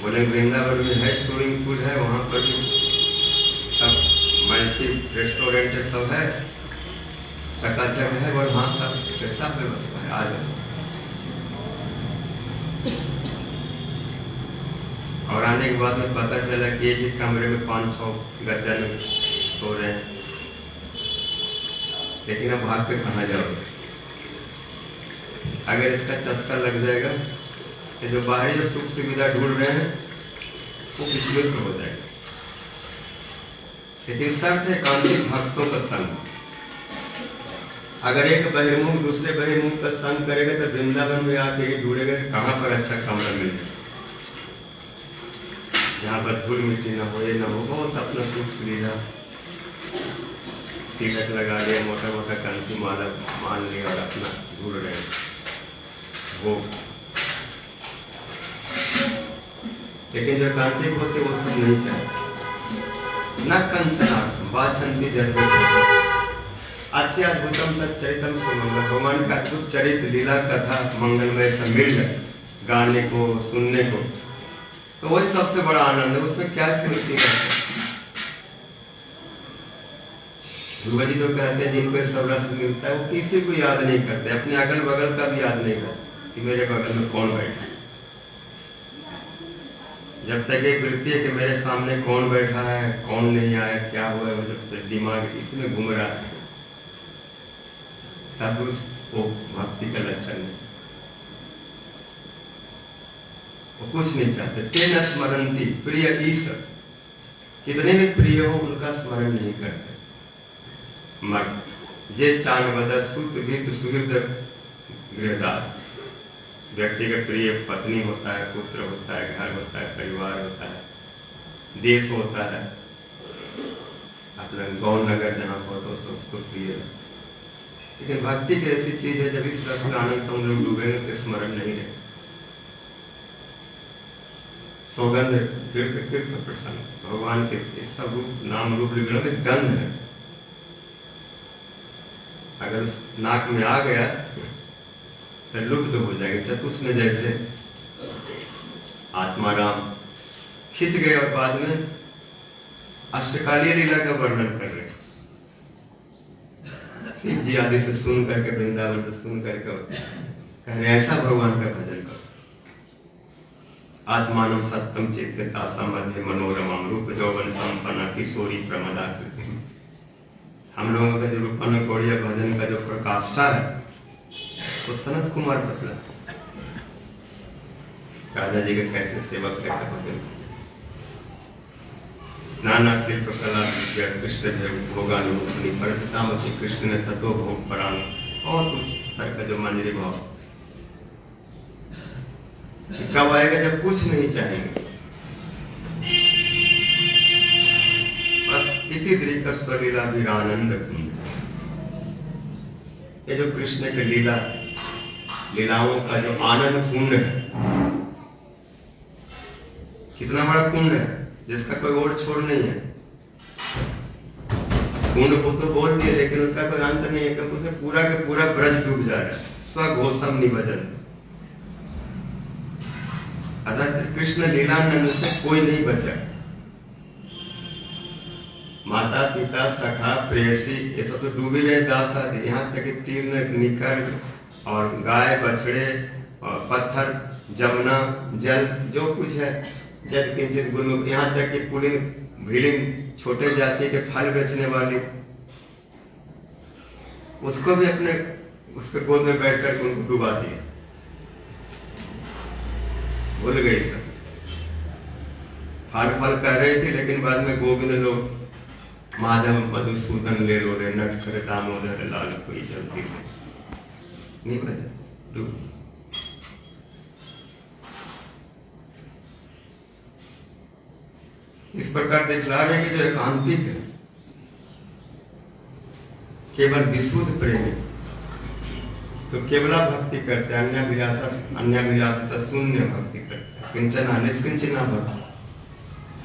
बोले वृंदावन में है स्विमिंग पूल है, वहां पर सब मल्टी रेस्टोरेंट सब है, चकाचक है, और वहां सब सब व्यवस्था है। आज और आने के बाद में पता चला कि एक ही कमरे में 500 गद्दे सो रहे हैं, लेकिन अब भाग के कहाँ जाओगे? अगर इसका चस्का लग जाएगा तो जो बाहरी जो सुख सुविधा ढूंढ रहे हैं वो विस्मृत हो जाएगा। लेकिन शर्त है कांतिक भक्तों का संग। अगर एक बहिर्मुख दूसरे बहिर्मुख का संग करेगा तो वृंदावन में आके ही ढूंढेगा कहां पर अच्छा कमरा मिल जाए, जहां पर धूल मिट्टी न हो, न हो, बहुत अपना सुख सुविधा, तिलक लगा लिया, मोटा मोटा कांति माला मान लिया और अपना ढूंढ रहे वो। लेकिन जो कांतिक होते वो सब नहीं चाहते। न कंचना वाचंती जन्म अत्याद्भुतम तच्चरितम सुमंगल। भगवान का अद्भुत चरित्र लीला कथा मंगलमय सब मिल जाए गाने को सुनने को, तो वही सबसे बड़ा आनंद है। उसमें क्या स्मृति है? गुरु जी तो कहते हैं जिनको सब रस मिलता है वो किसी को याद नहीं करते, अपने अगल बगल का भी याद नहीं करते कि मेरे बगल में कौन बैठा है। जब तक एक वृत्ति है कि मेरे सामने कौन बैठा है, कौन नहीं आया, क्या हुआ है, जब तक दिमाग इसमें घूम रहा है तब उसको भक्ति का लक्षण है। वो कुछ नहीं चाहते। तेन स्मरंती प्रिय ईश्वर, कितने भी प्रिय हो उनका स्मरण नहीं करते। मर्द जे चान बद सुत विद सुहृद गृहदार, व्यक्ति का प्रिय पत्नी होता है, पुत्र होता है, घर होता है, परिवार होता है, देश होता है, अपना गौर नगर जहाँ हो तो उसको प्रिय है। लेकिन भक्ति की ऐसी चीज है जब इस रस का आनंद समुद्र में डूबेंगे तो स्मरण नहीं रहे। सौगंध कृत प्रसन्न, भगवान के सब रूप नाम रूप विग्रह में गंध है। अगर उस नाक में आ गया तो लुप्त हो जाएगा। चतुष में जैसे आत्माराम खिंच गए और बाद में अष्टकालीय लीला का वर्णन कर रहे हैं। शिव जी आदि से सुन करके, वृंदावन से सुन करके कह रहे ऐसा भगवान का भजन करो। आत्मानम सत्यम चेतता समध्य मनोरमम रूप यौवन संपन्न किशोरी प्रमदाकृति। हम लोगों का जो रूपन कोड़िया भजन का जो प्रकाष्ठा है वो सनत कुमार बदला। राजा जी का कैसे सेवक, कैसे भजन, नाना शिल्प कला विद्या कृष्ण भोगानुरूपणी परपितामती कृष्ण ने तत्व भोग परान। बहुत उच्च स्तर का जो मंजरी भाव कब आएगा? जब कुछ नहीं चाहेंगे, बस इति दृक स्वलीला वीरानंद कुंड। ये जो कृष्ण के लीलाओं का जो आनंद कुंड है, कितना बड़ा कुंड है जिसका कोई और छोर नहीं है। कुंड को तो बोल दिया लेकिन उसका कोई अंत नहीं है, क्योंकि उसमें पूरा का पूरा ब्रज डूब जा रहा है। स्वघोषम निभजन, अतः कृष्ण लीलानंद से कोई नहीं बचा। माता पिता सखा प्रेयसी ये सब तो डूबी रहे दास आदि, यहाँ तक कि तीर्ण निकर और गाय बछड़े और पत्थर जमुना जल जो कुछ है जल किंचित गुण, यहाँ तक कि पुलिन भिलिन छोटे जाति के फल बेचने वाली उसको भी अपने उसके गोद में बैठकर उनको डुबा दिया। भूल गई सब, फल फल कह रहे थे लेकिन बाद में गोविंद लोग माधव मधुसूदन ले लो रे नट करे दामोदर लाल कोई जल्दी नहीं बजा डूब। इस प्रकार दिखला रहे कि जो एकांतिक है, केवल विशुद्ध प्रेमी तो केवला भक्ति करते हैं, अन्य विलासता शून्य भक्ति करते हैं, किंचना निष्किंचना भक्ति,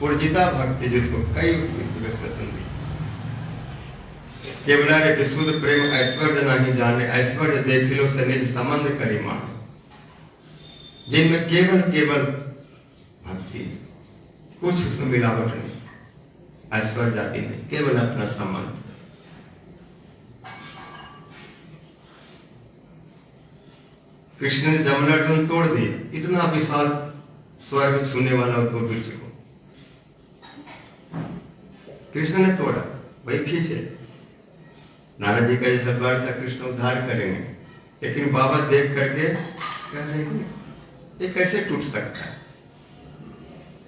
पूर्जिता भक्ति जिसको कई उसकी केवला रे विशुद्ध प्रेम ऐश्वर्य नहीं जाने, ऐश्वर्य देख लो से निज संबंध करी माने। जिनमें केवल भक्ति, कुछ उसमें मिलावट नहीं, ऐश्वर्य जाति नहीं, केवल अपना संबंध। कृष्ण ने जमनार्जुन तोड़ दिए, इतना विशाल स्वर्ग छूने वाला उसको वृक्ष को कृष्ण ने तोड़ा, वही खींचे। नारद जी का ये सब बार था कृष्ण उद्धार करेंगे, लेकिन बाबा देख करके कह रहे ये कैसे टूट सकता है।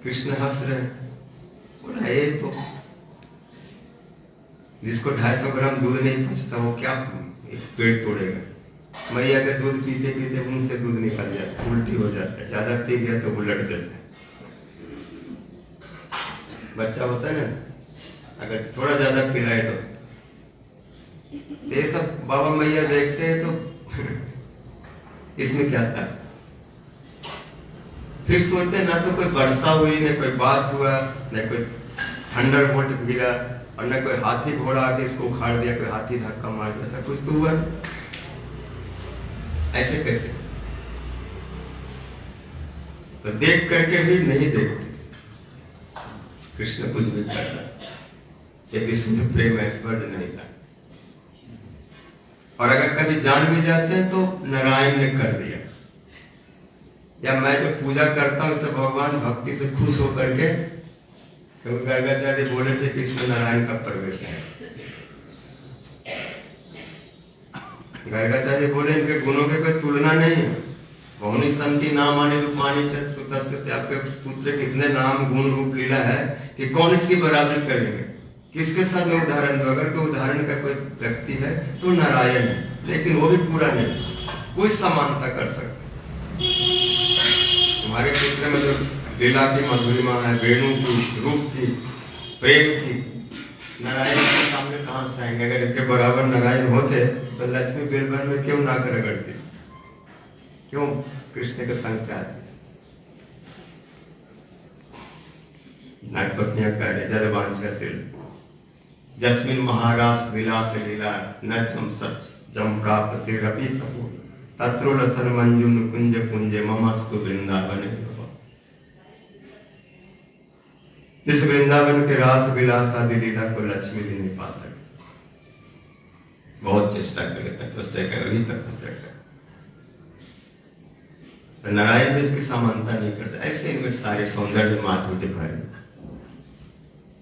कृष्ण हंस रहे, बोला ये तो जिसको 250 ग्राम दूध नहीं पचता वो क्या पेट तोड़ेगा। मैया का दूध पीते पीते मुंह से दूध निकल जाता है, उल्टी हो जाता है, ज्यादा पी गया तो उलट देता है। बच्चा होता है ना, अगर थोड़ा ज्यादा पिलाए तो ये सब बाबा मैया देखते हैं तो इसमें क्या था। फिर सोचते ना तो कोई वर्षा हुई, न कोई बात हुआ, न कोई थंडर बोल्ट गिरा, और न कोई हाथी घोड़ा आके इसको उखाड़ दिया, कोई हाथी धक्का मार दिया, ऐसा कुछ तो हुआ। ऐसे कैसे? तो देख करके भी नहीं देखते। कृष्ण कुछ भी करता, ये विशुद्ध प्रेम ऐश्वर्य नहीं था। और अगर कभी जान भी जाते हैं तो नारायण ने कर दिया, या मैं जो पूजा करता हूं इससे भगवान भक्ति से खुश होकर के, क्योंकि गर्गाचार्य बोले थे कि इसमें नारायण का प्रवेश है। गर्गाचार्य बोले इनके गुणों की कोई तुलना नहीं है। बहुनी संति नाम आने रूपानी चतुर्थ, आपके पुत्र कितने नाम गुण रूप लीला है कि कौन इसकी बराबरी करेंगे। किसके साथ में उदाहरण दो? अगर कोई उदाहरण का कोई व्यक्ति है तो नारायण है, लेकिन वो भी पूरा नहीं, कुछ समानता कर सकते। हमारे क्षेत्र में जो लीला की मधुरिमा है, वेणु की, रूप की, प्रेम की, नारायण के सामने कहां से आएंगे? अगर इनके बराबर नारायण होते तो लक्ष्मी बेलवन में क्यों ना कर रगड़ती? क्यों कृष्ण के संग चाहते? नाटपत्नियां कह रहे जलवांछा से जस्मिन महाराज विलास लीला नम सच जम प्राप्त से रवि कपूर तत्रो लसन मंजुन कुंज कुंजे ममस्तु वृंदावन। जिस वृंदावन के रास विलास आदि लीला को लक्ष्मी भी नहीं पा सकती। बहुत चेष्टा करे, तपस्या करे, अभी तपस्या करे, तो नारायण भी इसकी समानता नहीं कर सकते। ऐसे इनमें सारे सौंदर्य माधुर्य भरे,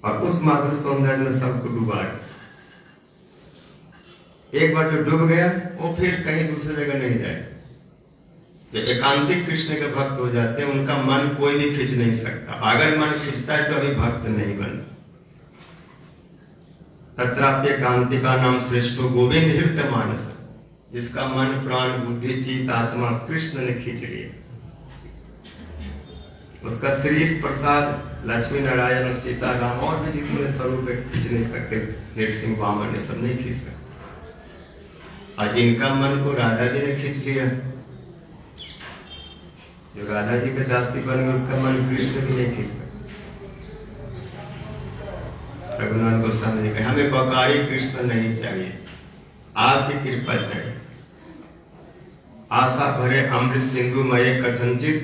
और उस माधुर्य सौंदर्य में सबको डुबा है। एक बार जो डूब गया वो फिर कहीं दूसरी जगह नहीं जाए। जो एकांतिक कृष्ण के भक्त हो जाते हैं उनका मन कोई भी खींच नहीं सकता। अगर मन खींचता है तो अभी भक्त नहीं बनता। तत्राप्य एकांतिका नाम श्रेष्ठो गोविंद हृदय मानस, जिसका मन प्राण बुद्धि चित्त आत्मा कृष्ण ने खींच लिया, उसका श्री प्रसाद लक्ष्मी नारायण और सीता राम और भी जितने स्वरूप खींच नहीं सकते, नृसिंह वामन ने सब नहीं खींच सकते। और जिनका मन को राधा जी ने खींच लिया, जो राधा जी के दासी बन गए, उसका मन कृष्ण भी नहीं खींच सकता। रघुनाथ गोस्वामी ने कहा हमें बकारी कृष्ण नहीं चाहिए, आपकी कृपा चाहिए। आशा भरे अमृत सिंधु मये कथंचित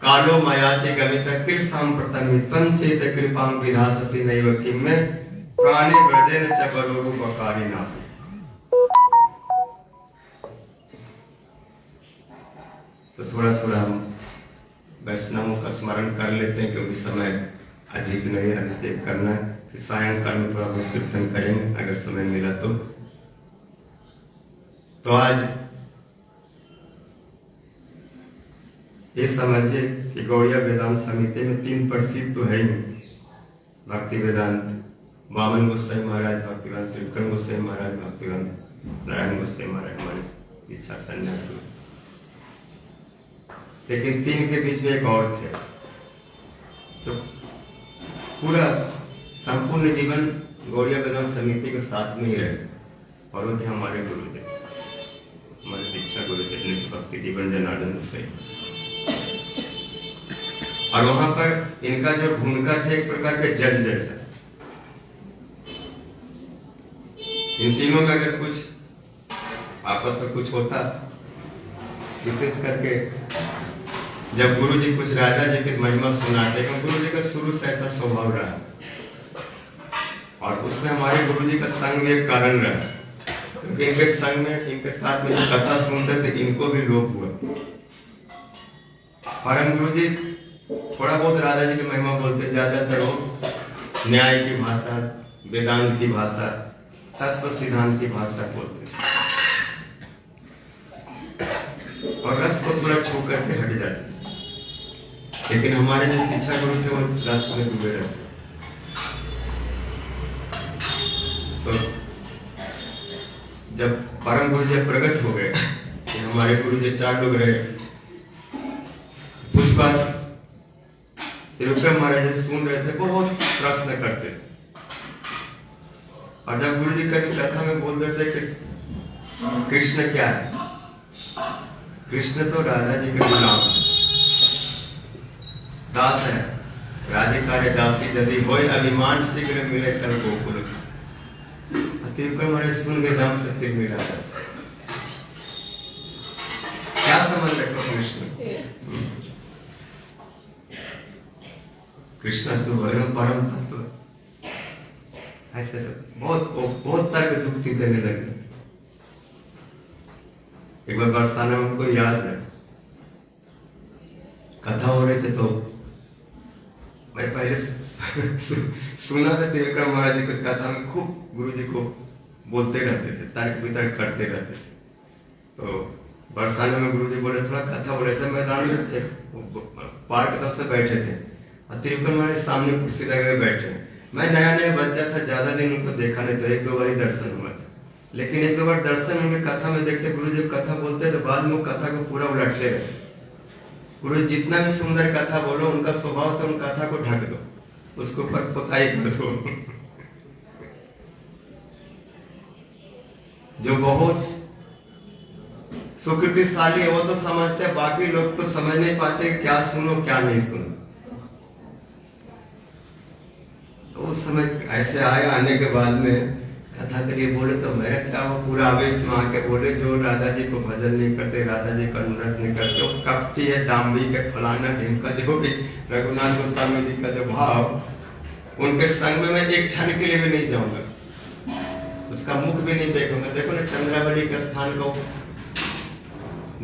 कालो मयाति गमित कृष्ण चेत कृपां विधाससि नैव किं मे प्राणे व्रजेन च बलोरु बकारिना। तो थोड़ा थोड़ा हम वैष्णवों का स्मरण कर लेते हैं, क्योंकि समय अधिक नहीं, अभिषेक करना है। फिर सायंकाल में थोड़ा बहुत कीर्तन करेंगे अगर समय मिला तो। आज ये समझिए कि गौड़िया वेदांत समिति में 3 प्रसिद्ध तो है ही, भक्ति वेदांत वामन गोसाई महाराज, भक्ति वेदांत त्रिविक्रम गोसाई महाराज, भक्ति वेदांत नारायण गोसाई महाराज, हमारी इच्छा सन्यासी। लेकिन 3 के बीच में एक और थे तो पूरा संपूर्ण जीवन गौड़िया वेदांत समिति के साथ में ही रहे, और वो थे हमारे गुरुदेव, हमारे दीक्षा गुरुदेव भक्ति जीवन जनार्दन गोसाई। और वहां पर इनका जो भूमिका थे एक प्रकार के जज जैसा। इन तीनों में अगर कुछ आपस में कुछ होता, विशेष करके जब गुरु जी कुछ राजा जी की महिमा सुनाते, क्योंकि गुरु जी का शुरू से ऐसा स्वभाव रहा, और उसमें हमारे गुरु जी का संग भी एक कारण रहा, क्योंकि इनके संग में, इनके साथ में जो कथा सुनते थे इनको भी लोभ हुआ। परम गुरु जी थोड़ा बहुत राजा जी की महिमा बोलते, ज्यादातर वो न्याय की भाषा, वेदांत की भाषा, तत्व सिद्धांत की भाषा बोलते, और रस को थोड़ा छू करके हट जाते। लेकिन हमारे जो इच्छा गुरु थे वो रस में डूबे रहते। तो जब परम गुरु जी प्रकट हो गए कि हमारे गुरु जी 4 लोग रहे, कुछ बात त्रिविक्रम महाराज जी सुन रहे थे, बहुत प्रश्न करते थे। और जब गुरु जी कभी कथा में बोल रहे थे कि कृष्ण क्या है, कृष्ण तो राधा जी के गुलाम है, दास है, राधिकारे दासी यदि होय अभिमान शीघ्र मिले कर गोकुल। त्रिविक्रम महाराज सुन के दम से फिर मिला था। क्या समझ रखो कृष्ण, कृष्ण परम तत्व, ऐसे बहुत तर्क युक्ति देने लगे। एक बार बरसाना में उनको याद है, कथा हो रहे थे तो मैं पहले सुना था त्रिविक्रम महाराज जी की कथा में खूब गुरु जी को बोलते रहते थे, तर्क वितर्क करते रहते थे। तो बरसाने में गुरु जी बोले थोड़ा कथा बोले, ऐसे मैदान में पार्क तरफ से बैठे थे और त्रिविक्रम महाराज सामने कुर्सी लगे बैठे। मैं नया नया बच्चा था, ज्यादा दिन उनको देखा नहीं था, 1-2 बार ही दर्शन हुआ था। लेकिन 1-2 बार दर्शन उनके कथा में देखते, गुरु जी कथा बोलते तो बाद में कथा को पूरा उलटते रहते। गुरु जितना भी सुंदर कथा बोलो, उनका स्वभाव तो उन कथा को ढक दो, उसको पकाई कर दो। जो बहुत सुकृतिशाली है वो तो समझते हैं, बाकी लोग तो समझ नहीं पाते क्या सुनो क्या नहीं सुनो। तो उस समय ऐसे आए, आने के बाद में कथा के लिए बोले तो मेरा क्या हो, पूरा आवेश में आके बोले जो राधा जी को भजन नहीं करते, राधा जी का अनुरत नहीं करते, वो कपटी है, दाम्भी के फलाना ढिमका, जो भी रघुनाथ गोस्वामी जी का जो भाव, उनके संग में मैं एक क्षण के लिए भी नहीं जाऊंगा, उसका मुख भी नहीं देखूंगा। देखो ना चंद्रावली के स्थान को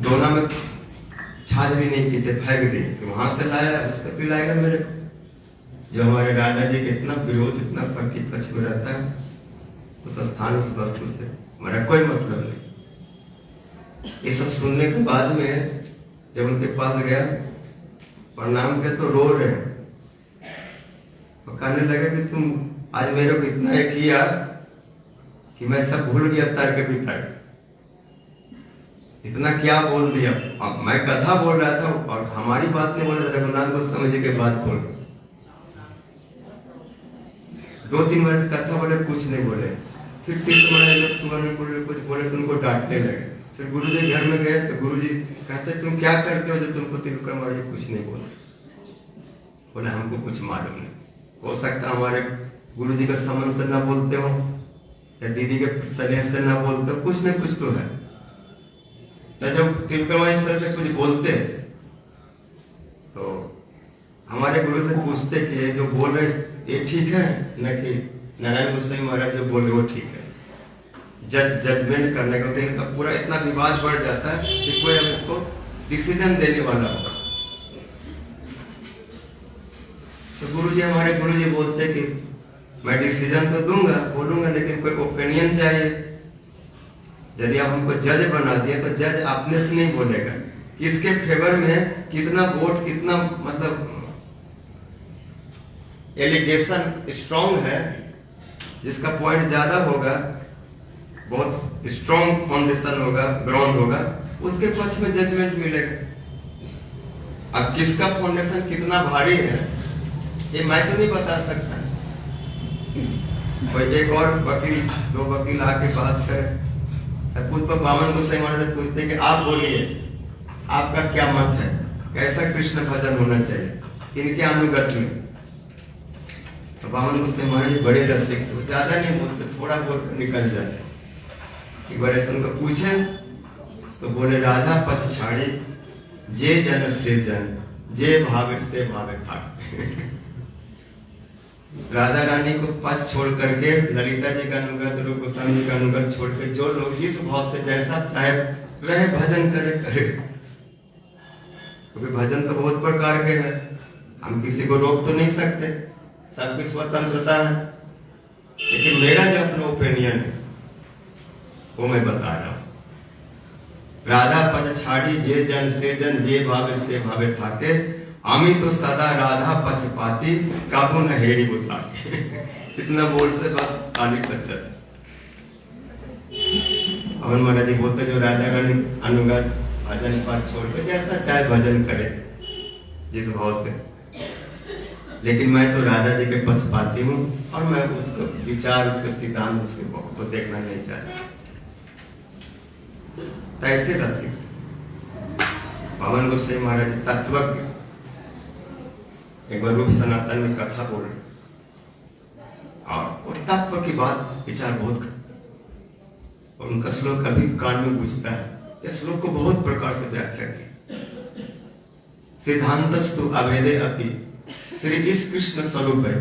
दोना में छाछ भी नहीं पीते, फेंक दी, तो वहां से लाया, उसको पिलाएगा मेरे को। जो हमारे राधा जी के इतना विरोध, इतना प्रतिपक्ष में रहता है, उस स्थान उस वस्तु से हमारा कोई मतलब नहीं। ये सब सुनने के बाद में जब उनके पास गया, प्रणाम के तो रो रहे, और कहने लगे कि तुम आज मेरे को इतना एक किया कि मैं सब भूल गया, तर्क वितर्क इतना क्या बोल दिया। मैं कथा बोल रहा था और हमारी बात नहीं बोल रहा, रघुनाथ गोस्वामी जी के बात बोल रहे। 2-3 वर्ष कथा बोले, कुछ नहीं बोले। फिर 3 लोग सुबह में कुछ बोले तो उनको डांटने लगे। फिर गुरु जी घर में गए तो गुरु जी कहते तुम क्या करते हो जो तुमको त्रिविक्रम महाराज जी कुछ नहीं बोले। बोले हमको कुछ मालूम नहीं, हो सकता हमारे गुरु जी के समन से ना बोलते हो या दीदी के स्नेह से ना बोलते हो, कुछ न कुछ तो है। तो जब त्रिविक्रम इस तरह से कुछ बोलते तो हमारे गुरु से पूछते कि जो बोल रहे ये ठीक है न, कि नारायण गोस्वामी महाराज जो बोले वो ठीक है। जजमेंट करने का दिन का पूरा इतना विवाद बढ़ जाता है कि कोई अब इसको डिसीजन देने वाला होगा। तो गुरुजी, हमारे गुरुजी बोलते कि मैं डिसीजन तो दूंगा, बोलूंगा, लेकिन कोई ओपिनियन चाहिए। यदि आप हमको जज बना दिए तो जज अपने से नहीं बोलेगा, किसके फेवर में कितना वोट, कितना मतलब एलिगेशन स्ट्रॉन्ग है, जिसका पॉइंट ज्यादा होगा, बहुत स्ट्रॉन्ग फाउंडेशन होगा, ग्राउंड होगा, उसके पक्ष में जजमेंट मिलेगा। अब किसका फाउंडेशन कितना भारी है ये मैं तो नहीं बता सकता। कोई एक और वकील, 2 वकील आके बहस करे, वामन गोसाई महाराज से पूछते कि आप बोलिए आपका क्या मत है, कैसा कृष्ण भजन होना चाहिए इनके अनुगत में। तो वामन गोसाई महाराज बड़े रसिक, तो ज्यादा नहीं बोलते, थोड़ा बोलकर निकल जाते। एक बार ऐसा उनको पूछे तो बोले राधा पथ छाड़ी जे जन से जन, जे भाव से भाव था। राधा रानी को पथ छोड़ करके, ललिता जी का अनुगत, रूप गोस्वामी जी का अनुगत छोड़ के जो लोग इस भाव से जैसा चाहे रहे भजन करे। क्योंकि भजन तो बहुत प्रकार के हैं, हम किसी को रोक तो नहीं सकते, सबकी स्वतंत्रता है। लेकिन मेरा जो अपना ओपिनियन है वो मैं बता रहा हूं। राधा पथ छाड़ी जे जन से जन, जे भावे से भावे थाके, आमी तो सदा राधा पक्षपाती, काबू न हेरी बुता। इतना बोल से बस आने तक जाता। अमन महाराज जी बोलते जो राधा रानी अनुगत भजन पाठ छोड़ के जैसा चाहे भजन करे जिस भाव से, लेकिन मैं तो राधा जी के पक्षपाती हूँ और मैं उसका विचार, उसके सिद्धांत, उसके भाव को देखना नहीं चाहता। तो ऐसे रसिक पवन गोसाई महाराज तत्वज्ञ एक बार रूप सनातन में कथा बोल रहे और वो तत्व की बात विचार बहुत कर, और उनका श्लोक कभी कान में गुजता है। इस श्लोक को बहुत प्रकार से व्याख्या की। सिद्धांतस्तु अभेदे अपि श्री इस कृष्ण स्वरूप है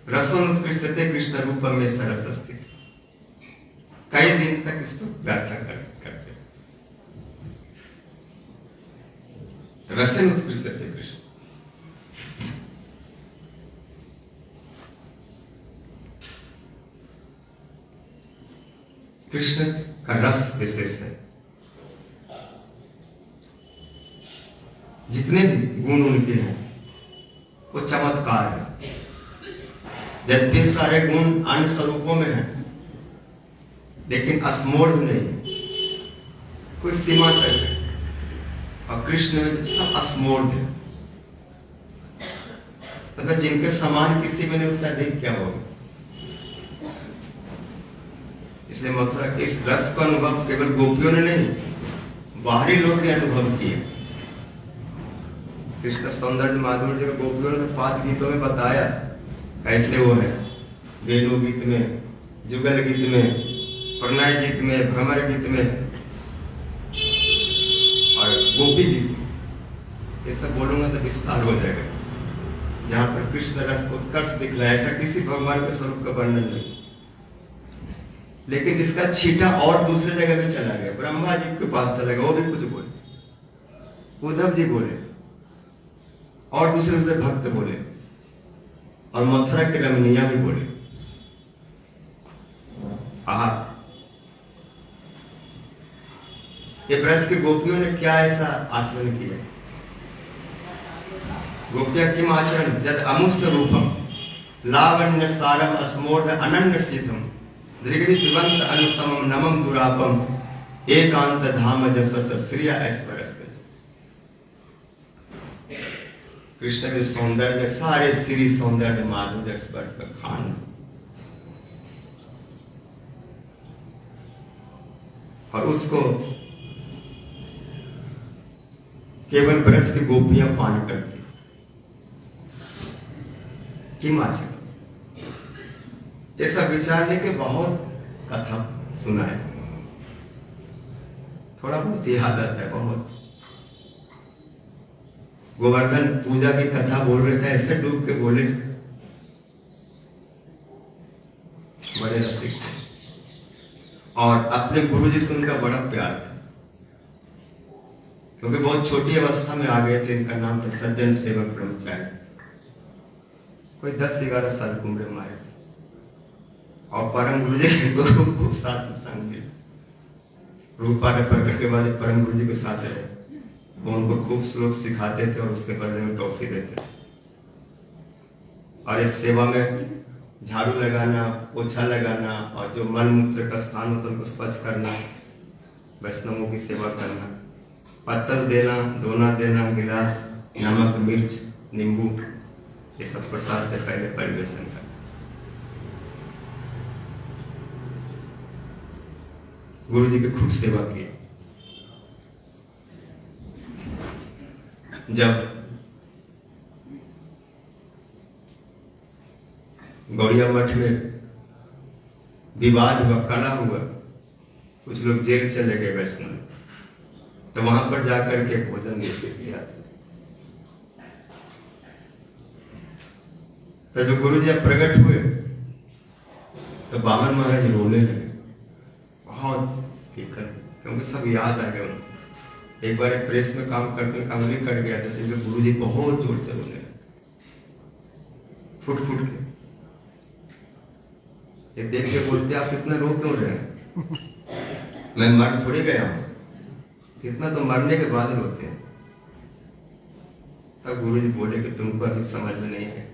रसोनुत्कृष्टते कृष्ण रूप में सरस्वती। कई दिन तक इसको व्याख्या करते रसोनुत्कृष्टते कृष्ण। कृष्ण का रस विशेष है, जितने भी गुण उनके हैं वो चमत्कार है। जबकि सारे गुण अन्य स्वरूपों में हैं, लेकिन असमोर्ध नहीं, कुछ सीमा तक है। और कृष्ण में सब असमोर्ध है, मतलब जिनके समान किसी में नहीं उससे अधिक क्या होगा। इसलिए मथुरा के इस रस का अनुभव केवल गोपियों ने नहीं, बाहरी लोग ने अनुभव किए। कृष्ण सौंदर्य माधुर्य को गोपियों ने 5 गीतों में बताया कैसे वो है। वेणु गीत में, जुगल गीत में, प्रणय गीत में, भ्रमर गीत में और गोपी गीत। ये सब बोलूंगा तो विस्तार हो जाएगा। जहां पर कृष्ण रस उत्कर्ष दिखला, ऐसा किसी भगवान के स्वरूप का वर्णन नहीं। लेकिन इसका छीटा और दूसरे जगह में चला गया, ब्रह्मा जी के पास चला गया, वो भी कुछ बोले, उद्धव जी बोले और दूसरे भक्त बोले और मथुरा के रमणीया भी बोले। ये ब्रज की गोपियों ने क्या ऐसा आचरण किया। गोपिया किम आचरण जद अमुष्य रूपम लावण्य सारम अस्मोर्ध अनन्य सीधम दृग्धि पिबंत अनुसमम नमम दुरापम एकांत धाम जसस श्रिय ऐश्वर्य। कृष्ण के सौंदर्य, सारे श्री सौंदर्य माधुर्य स्पर्श का खान, और उसको केवल ब्रज की गोपियां पान करती। किमाचल जैसा विचार लेके बहुत कथा सुना है, थोड़ा बहुत याद आता है। बहुत गोवर्धन पूजा की कथा बोल रहे थे, ऐसे डूब के बोले, बड़े रसिक और अपने गुरु जी से उनका बड़ा प्यार था, क्योंकि बहुत छोटी अवस्था में आ गए थे। इनका नाम था सज्जन सेवक ब्रह्मचारी। कोई 10-11 साल की उम्र में आए थे और परम गुरु जी इनको खूब साथ में संग दिया। रूप पाठ प्रकट के बाद परम गुरु जी के साथ रहे, वो उनको खूब श्लोक सिखाते थे और उसके बदले में टॉफी देते थे। और इस सेवा में झाड़ू लगाना, पोछा लगाना और जो मल मूत्र का स्थान होता है उनको स्वच्छ करना, वैष्णवों की सेवा करना, पत्तल देना, दोना देना, गिलास, नमक, मिर्च, नींबू, ये सब प्रसाद से पहले परिवेशन करना। गुरु जी की खूब सेवा की। जब गौड़िया मठ में विवाद हुआ, कड़ा हुआ, कुछ लोग जेल चले गए वैष्णव, तो वहां पर जाकर के भोजन देते किया। तो जो गुरु जी प्रकट हुए तो वामन महाराज रोने लगे बहुत, क्योंकि सब याद आ गया उनको। एक बार एक प्रेस में काम करते हुए कंगली कट गया था, क्योंकि गुरु जी बहुत जोर से रोने लगे, फुट फुट के। ये देख के बोलते आप इतना रो क्यों रहे हैं, मैं मर थोड़ी गया हूं, इतना तो मरने के बाद रोते हैं। तब गुरु जी बोले कि तुमको अभी समझ में नहीं है,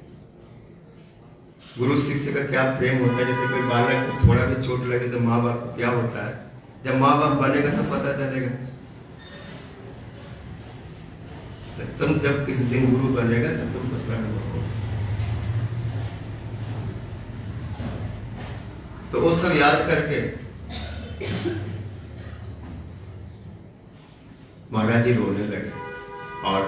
गुरु शिष्य का क्या प्रेम होता है। जैसे कोई बालक को थोड़ा भी चोट लगे तो माँ बाप को क्या होता है, जब माँ बाप बनेगा तो पता चलेगा। तुम जब किसी दिन गुरु बनेगा तो तुम बतलाओगे। तो वो सब याद करके महाराज जी रोने लगे। और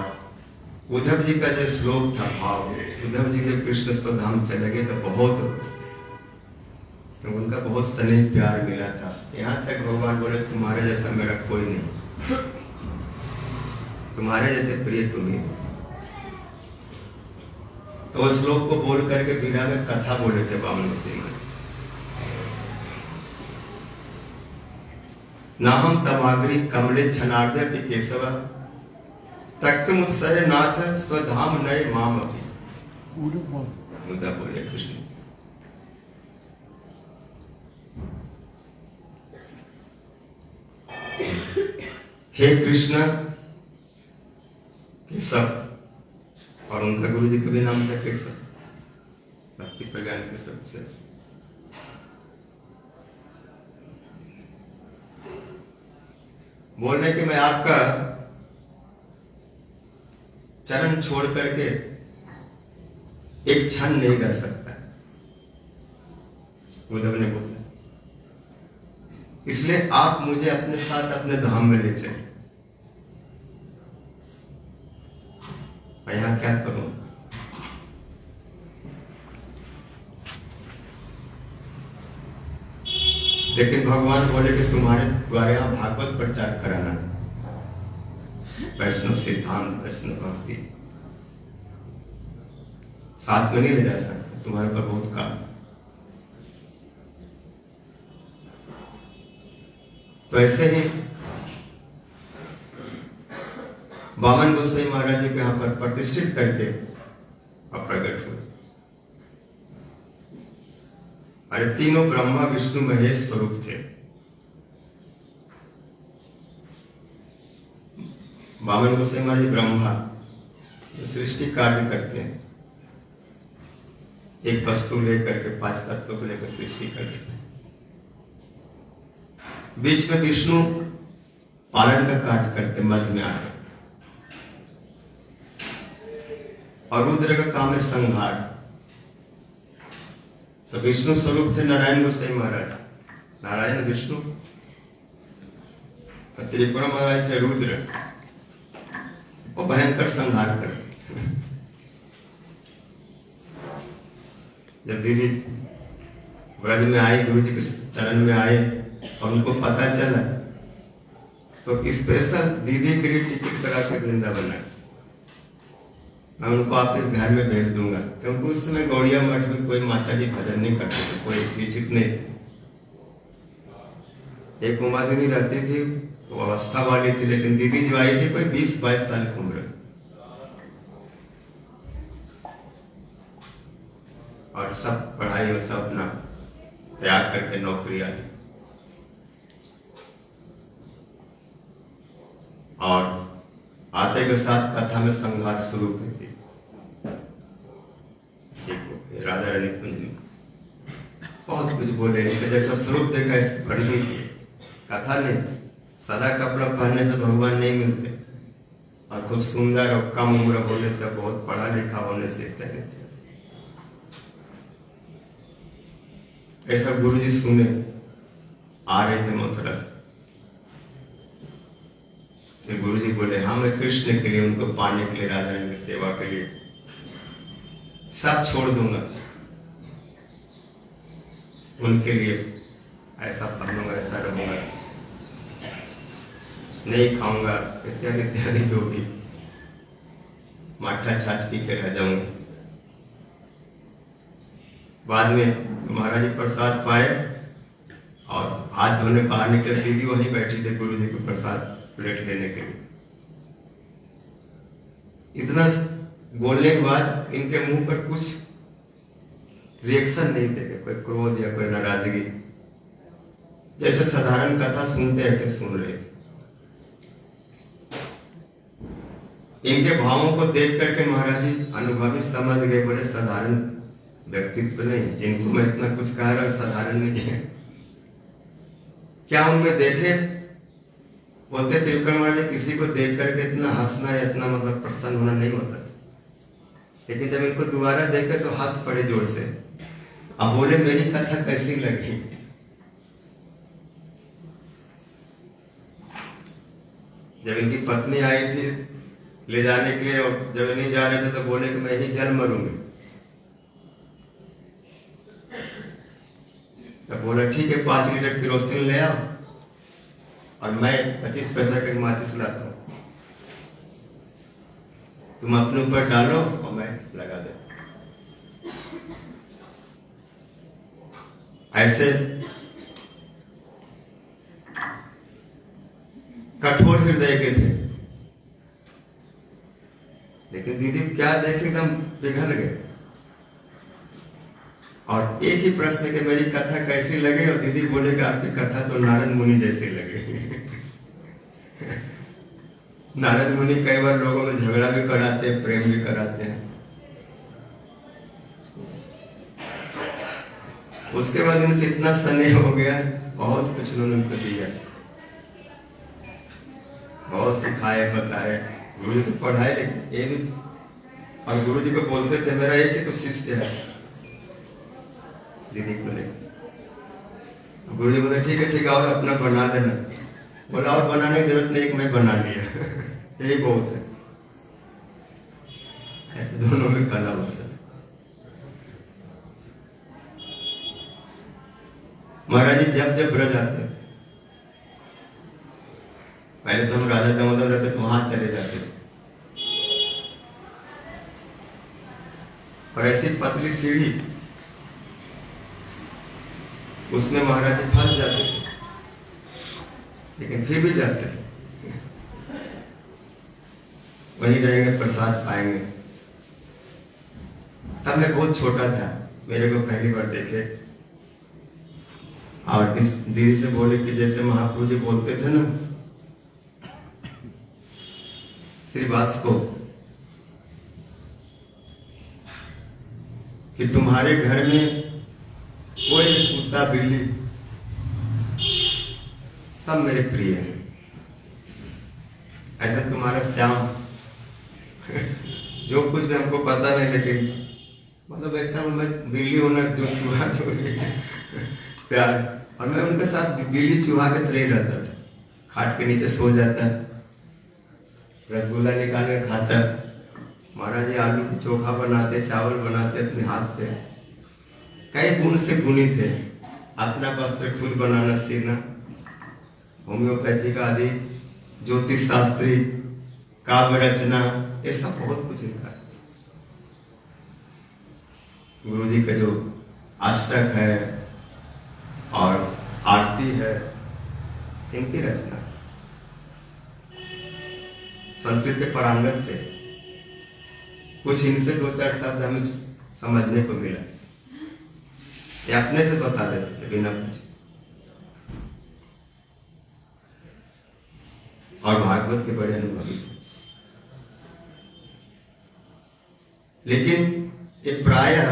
उद्धव जी का जो श्लोक था, भाव, उद्धव जी जब कृष्ण स्वधाम चले गए तो उनका बहुत स्नेह प्यार मिला था। यहाँ तक भगवान बोले तुम्हारे जैसा मेरा कोई नहीं, तुम्हारे जैसे प्रिय तुम ही। तो उस श्लोक को बोल करके बीरा में कथा बोले थे वामन सिंह। नाहम तमाग्री कमले छनार्दे केशव तख्त मुत्सह नाथ स्वधाम नय माम अभी। मुद्दा बोले कृष्ण। हे कृष्ण केशव, और उनका गुरु जी का भी नाम था केशव, भक्ति प्रज्ञान केशव से। बोल रहे कि मैं आपका चरण छोड़ करके एक क्षण नहीं कर सकता। उद्धव ने बोला इसलिए आप मुझे अपने साथ अपने धाम में ले चले। मैं यहां क्या करूं? लेकिन भगवान बोले कि तुम्हारे द्वारा यहां भागवत प्रचार कराना, वैष्णव सिद्धांत, वैष्णव भक्ति, साथ में नहीं ले जा सकते, तुम्हारे ऊपर बहुत काम। तो ऐसे ही वामन गोसाई महाराज जी को यहां पर प्रतिष्ठित करके अब प्रकट हुए। अरे तीनों ब्रह्मा विष्णु महेश स्वरूप थे। वामन गोसाई महाराज ब्रह्मा जो सृष्टि कार्य करते हैं, एक वस्तु लेकर के 5 तत्वों को लेकर सृष्टि करते हैं। बीच में विष्णु पालन का कार्य करते, मध्य में आकर, और रुद्र का काम है संहार। तो विष्णु स्वरूप थे नारायण गोसाई महाराज, नारायण विष्णु, और त्रिविक्रम महाराज थे रुद्र, वो भयंकर संहार करते। जब दीदी व्रज में आई, गुरु जी के चरण में आए और उनको पता चला तो स्पेशल दीदी के लिए टिकट करा के वृंदावन आए। मैं उनको आप इस घर में भेज दूंगा, क्योंकि उस समय गौड़िया मठ में कोई माता जी भजन नहीं करते थे, कोई विचित नहीं। एक उमा दीदी रहती थी, वो अवस्था वाली थी, लेकिन दीदी जो आई थी कोई 20-22 साल की उम्र, और सब पढ़ाई और सब अपना त्याग करके नौकरी आई। और आते के साथ कथा में संघात शुरू कर दी। राधा रानी कुंज में बहुत कुछ बोले, इसका जैसा स्वरूप देखा इस पढ़ने की कथा ने। सादा कपड़ा पहनने से भगवान नहीं मिलते, और खूब सुंदर और कम उम्र होने से, बहुत पढ़ा लिखा होने से कहते। ऐसा गुरु जी सुने, आ रहे थे मथुरा से। फिर गुरु जी बोले हाँ, मैं कृष्ण के लिए, उनको पाने के लिए, राधा रानी की सेवा के लिए सब छोड़ दूंगा, उनके लिए ऐसा पढ़ूंगा, ऐसा रहूंगा, नहीं खाऊंगा, इत्यादि इत्यादि, जो भी माठा छाछ पी के रह जाऊंगा। बाद में महाराज जी प्रसाद पाए और हाथ धोने बाहर निकले, दीदी वहीं बैठी थे गुरु जी को प्रसाद प्लेट लेने के लिए। इतना बोलने के बाद इनके मुंह पर कुछ रिएक्शन नहीं देखे, कोई क्रोध या कोई नाराजगी, जैसे साधारण कथा सुनते ऐसे सुन रहे थे। इनके भावों को देख करके महाराज जी अनुभवी समझ गए, बड़े साधारण व्यक्तित्व नहीं, जिनको मैं इतना कुछ कह रहा हूं साधारण नहीं है। क्या उनमें देखे? बोलते त्रिविक्रमा जी किसी को देख करके इतना हंसना या इतना मतलब प्रसन्न होना नहीं होता, लेकिन जब इनको दोबारा देखे तो हंस पड़े जोर से। अब बोले मेरी कथा कैसी लगी? जब इनकी पत्नी आई थी ले जाने के लिए और जब नहीं जा रहे थे तो बोले कि मैं ही जल मरूंगी। तो बोला ठीक है 5 लीटर केरोसिन ले आओ और मैं 25 पैसा का माचिस लाता हूं, तुम अपने ऊपर डालो और मैं लगा दे। ऐसे कठोर हृदय के थे, लेकिन दीदी क्या देखे एकदम पिघल गए। और एक ही प्रश्न कि मेरी कथा कैसी लगे, और दीदी बोले कि आपकी कथा तो नारद मुनि जैसी लगे। नारद मुनि कई बार लोगों में झगड़ा भी कराते हैं, प्रेम भी कराते हैं। उसके बाद इनसे इतना स्नेह हो गया, बहुत कुछ उन्होंने उनको दिया, बहुत सिखाए बताए। गुरु जी को पढ़ाए, लेकिन ये भी, और गुरु जी को बोलते थे मेरा एक ही तो शिष्य है दीदी को लेकर। गुरु जी बोले ठीक है और अपना बना देना। बोला और बनाने की जरूरत नहीं, मैं बना लिया। यही बहुत है। ऐसे दोनों में कला होता है। महाराज जी जब जब ब्रज आते, पहले तो हम राजा दामोदर रहते तो वहां चले जाते, और ऐसी पतली सीढ़ी उसमें महाराज जी फंस जाते, लेकिन फिर भी जाते, वहीं रहेंगे, प्रसाद पाएंगे। तब मैं बहुत छोटा था, मेरे को पहली बार देखे, और इस दीदी से बोले कि जैसे महाप्रभु जी बोलते थे ना श्रीवास को कि तुम्हारे घर में कोई कुत्ता बिल्ली सब मेरे प्रिय है, ऐसा तुम्हारा श्याम जो कुछ भी हमको पता नहीं, लेकिन मतलब ऐसा मैं बिल्ली होना जो चूहा जो प्यार, और मैं उनके साथ बिल्ली चूहा के तरह रहता था। खाट के नीचे सो जाता, रसगुल्ला निकाल के खाता, महाराज जी आलू की चोखा बनाते, चावल बनाते अपने हाथ से, कई गुण से गुणी थे। अपना वस्त्र खुद बनाना सीखना, होम्योपैथी का आदि, ज्योतिष शास्त्री, काव्य रचना, ये सब बहुत कुछ इनका। गुरु जी का जो अष्टक है और आरती है, इनकी रचना। संस्कृत के पारंगत थे, कुछ इनसे 2-4 शब्द हमें समझने को मिला, ये अपने से बता देते थे बिना कुछ। और भागवत के बड़े अनुभवी थे, लेकिन ये प्रायः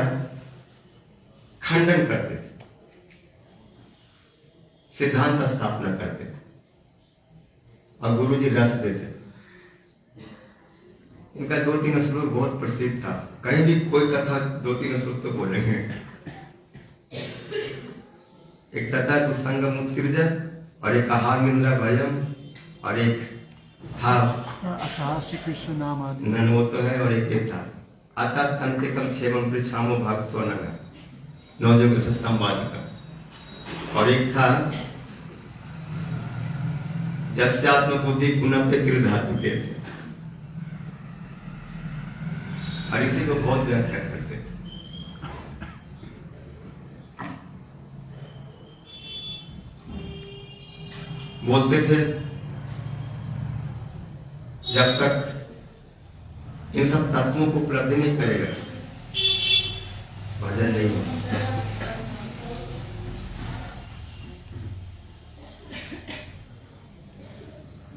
खंडन करते थे, सिद्धांत स्थापना करते थे, और गुरु जी रस देते। इनका 2-3 श्लोक बहुत प्रसिद्ध था, कहीं भी कोई कथा 2-3 श्लोक तो बोलेंगे। एक तथा कुसंगम उत्सृजन, और एक आहार निंद्रा भयम, और एक था अच्छा श्री कृष्ण नाम आदि, नन वो तो है, और एक ये था अतत अंतिकम क्षेमम पृछामो भक्तो नगर, नवजोग से संवाद का, और एक था जस्यात्म बुद्धि पुनः पे त्रिधातु के, और इसी को बहुत व्याख्या करते थे। बोलते थे जब तक इन सब तत्वों को उपलब्धि नहीं करेगा भजन नहीं होगा।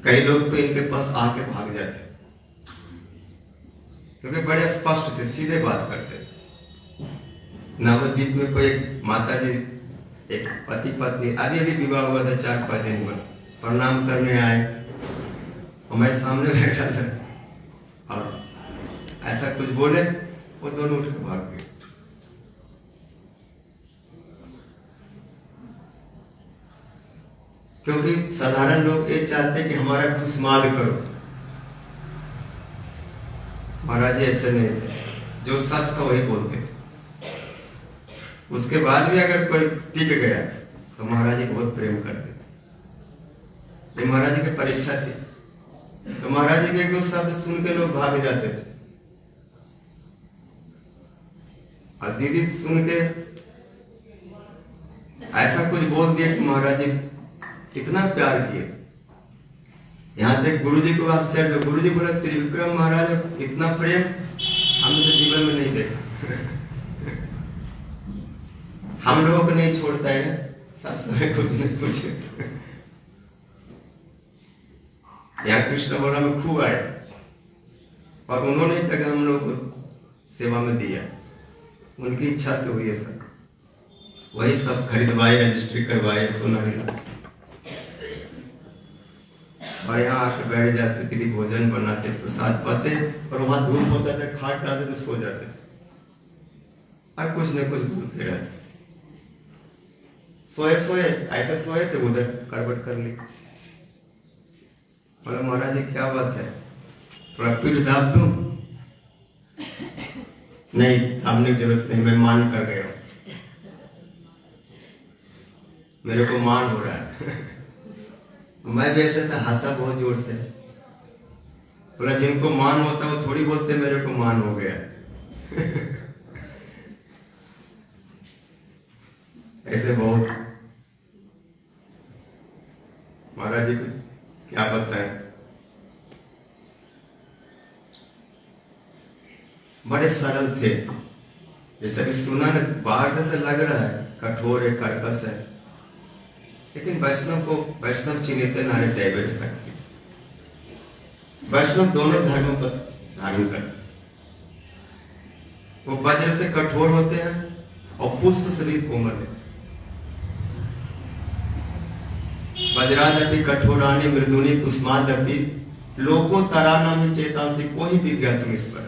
कई लोग तो इनके पास आके भाग जाते, क्योंकि बड़े स्पष्ट थे, सीधे बात करते। नवद्वीप में कोई माता जी एक पति पत्नी अभी अभी विवाह हुआ था, 4-5 दिन हुआ, प्रणाम करने आए और मैं सामने बैठा था और ऐसा कुछ बोले, वो दोनों उठ के भाग गए। क्योंकि साधारण लोग ये चाहते हैं कि हमारा खुशमाल करो। महाराज जी ऐसे नहीं थे, जो सच था वही बोलते। उसके बाद भी अगर कोई टिक गया तो महाराज जी बहुत प्रेम करते। ये महाराज जी की परीक्षा थी, तो महाराज जी के 1-2 शब्द सुन के लोग भाग जाते थे। और दीदी सुन के ऐसा कुछ बोल दिया कि महाराज जी इतना प्यार किए। यहाँ तक गुरु जी को आश्चर्य, गुरु जी बोला त्रिविक्रम महाराज इतना प्रेम हमने तो जीवन में नहीं देखा। हम लोगों को नहीं छोड़ता है, सब समय कुछ न कुछ। यहाँ कृष्ण बोला में खूब आए और उन्होंने जगह हम लोग को सेवा में दिया, उनकी इच्छा से हुई है सब। वही सब खरीदवाए, रजिस्ट्री करवाए, सोनारी और यहाँ आके बैठ जाते, दीदी भोजन बनाते, प्रसाद पाते और वहां धूप होता था, खाट डालते तो सो जाते और कुछ न कुछ बोलते रहते। सोए ऐसे सोए थे, उधर करवट कर ली। बोला महाराज जी क्या बात है, थोड़ा पीठ दाब दूं? नहीं, दाबने की जरूरत नहीं, मैं मान कर गया, मेरे को मान हो रहा है। मैं वैसे तो हंसा बहुत जोर से। बोला जिनको मान होता वो थोड़ी बोलते मेरे को मान हो गया। ऐसे बहुत महाराज जी को क्या बताएं, बड़े सरल थे। जैसे भी सुना ना, बाहर से लग रहा है कठोर है, कर्कश है, लेकिन वैष्णव चिन्हित नारे दैवेर शक्ति। वैष्णव दोनों धर्मों पर धारण करते। वो वज्र से कठोर होते हैं और पुष्प से भी कोमल है। वज्रादपि कठोरानि मृदुनि कुसुमादपि लोको तरानामि चेतांसि कोहि विज्ञातुम ईश्वर।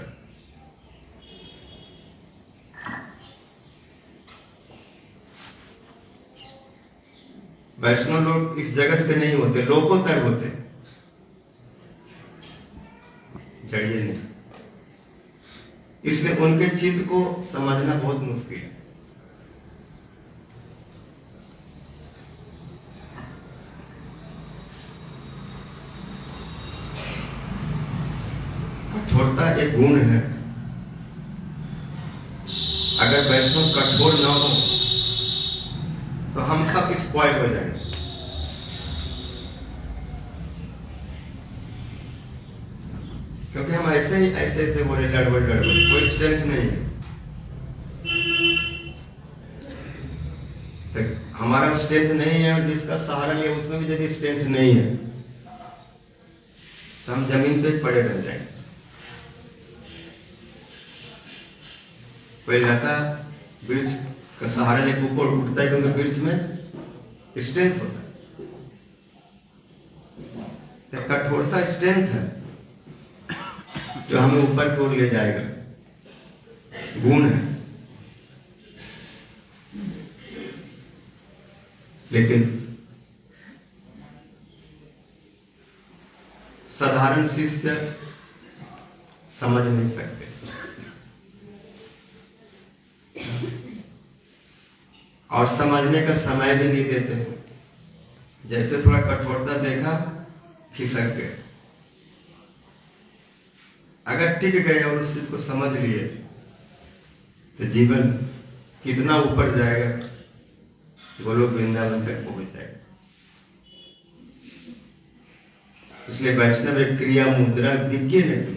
वैष्णव लोग इस जगत पे नहीं होते, लोकोत्तर होते, जड़िए नहीं। इसलिए उनके चित्त को समझना बहुत मुश्किल है। कठोरता एक गुण है। अगर वैष्णव कठोर न हो तो हम सब स्पॉइल हो जाएंगे। क्योंकि हम ऐसे बोले गड़बड़, कोई स्ट्रेंथ नहीं है। तो हमारा स्ट्रेंथ नहीं है और जिसका सहारा लिया उसमें भी यदि स्ट्रेंथ नहीं है तो हम जमीन पे पड़े रह जाएंगे। कोई लता वृक्ष का सहारा लेकर ऊपर उठता है क्योंकि वृक्ष में स्ट्रेंथ होता है। तो कठोरता स्ट्रेंथ है जो हमें ऊपर की ओर ले जाएगा, गुण है। लेकिन साधारण शिष्य समझ नहीं सकते। और समझने का समय भी नहीं देते। जैसे थोड़ा कठोरता देखा, खिसक गए। अगर टिक गए और उस चीज को समझ लिए तो जीवन कितना ऊपर जाएगा, गोलोक वृंदावन तक पहुंच जाएगा। इसलिए वैष्णव एक क्रिया मुद्रा विज्ञ नहीं।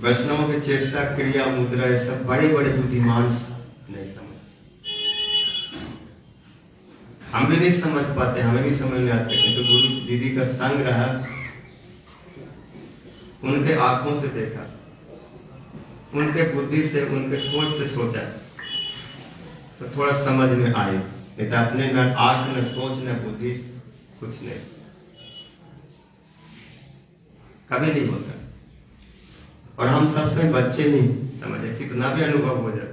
वैष्णवों की चेष्टा, क्रिया, मुद्रा, ये सब बड़े बड़े बुद्धिमान नहीं समझ। हम भी नहीं समझ पाते, हमें भी समझ नहीं आते। किंतु गुरु दीदी का संग रहा, उनके आंखों से देखा, उनके बुद्धि से, उनके सोच से सोचा तो थोड़ा समझ में आए, नहीं तो अपने न आंख न सोच न बुद्धि कुछ नहीं, कभी नहीं होता। और हम सबसे बच्चे ही समझे, कितना भी अनुभव हो जाए,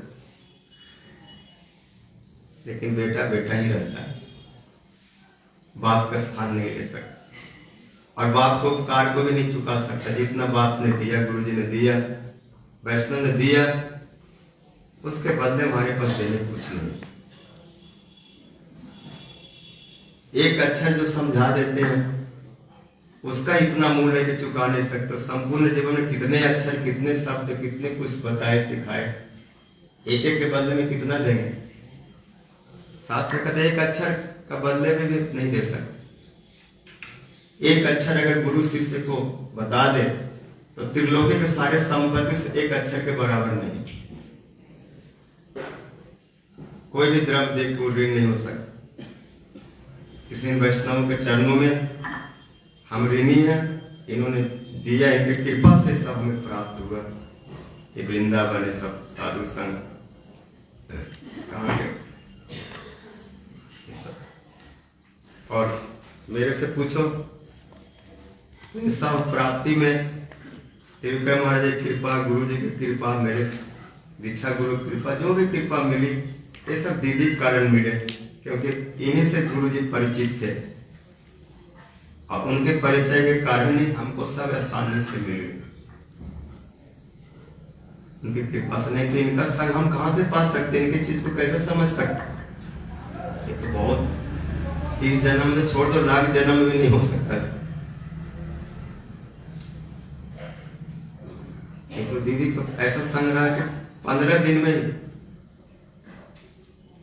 लेकिन बेटा बेटा ही रहता है, बाप का स्थान नहीं ले सकता, और बाप को उपकार को भी नहीं चुका सकता। जितना बाप ने दिया, गुरु जी ने दिया, वैष्णव ने दिया, उसके बदले हमारे पास देने कुछ नहीं। एक अक्षर जो समझा देते हैं उसका इतना मूल्य कि चुका नहीं सकते। संपूर्ण जीवन में कितने अक्षर, कितने शब्द, कितने कुछ बताए सिखाए, एक एक के बदले में कितना देंगे। शास्त्र कहते एक अक्षर का बदले में भी नहीं दे सकते। एक अक्षर अगर गुरु शिष्य को बता दे तो त्रिलोकी के सारे संपत्ति से एक अक्षर के बराबर नहीं। कोई भी द्रव्य देख को ऋण नहीं हो सकता। इसलिए वैष्णव के चरणों में हम ऋणी हैं, इन्होंने दिया, इनकी कृपा से सब हमें प्राप्त हुआ। ये वृंदावन है, सब साधु संघ कहाँ गए। और मेरे से पूछो, सब प्राप्ति में त्रिविक्रम महाराज की कृपा, गुरु जी की कृपा, मेरे दीक्षा गुरु कृपा, जो भी कृपा मिली, ये सब दीदी के कारण मिले, क्योंकि इन्हीं से गुरु जी परिचित थे और उनके परिचय के कारण ही हमको सब आसानी से मिले। उनकी कृपा से, नहीं तो इनका संग हम कहां से पा सकते, इनकी चीज को कैसे समझ सकते। ये तो बहुत 30 जन्म से छोड़ दो, लाख जन्म में नहीं हो सकता। तो दीदी को ऐसा संग रहा कि 15 दिन में ही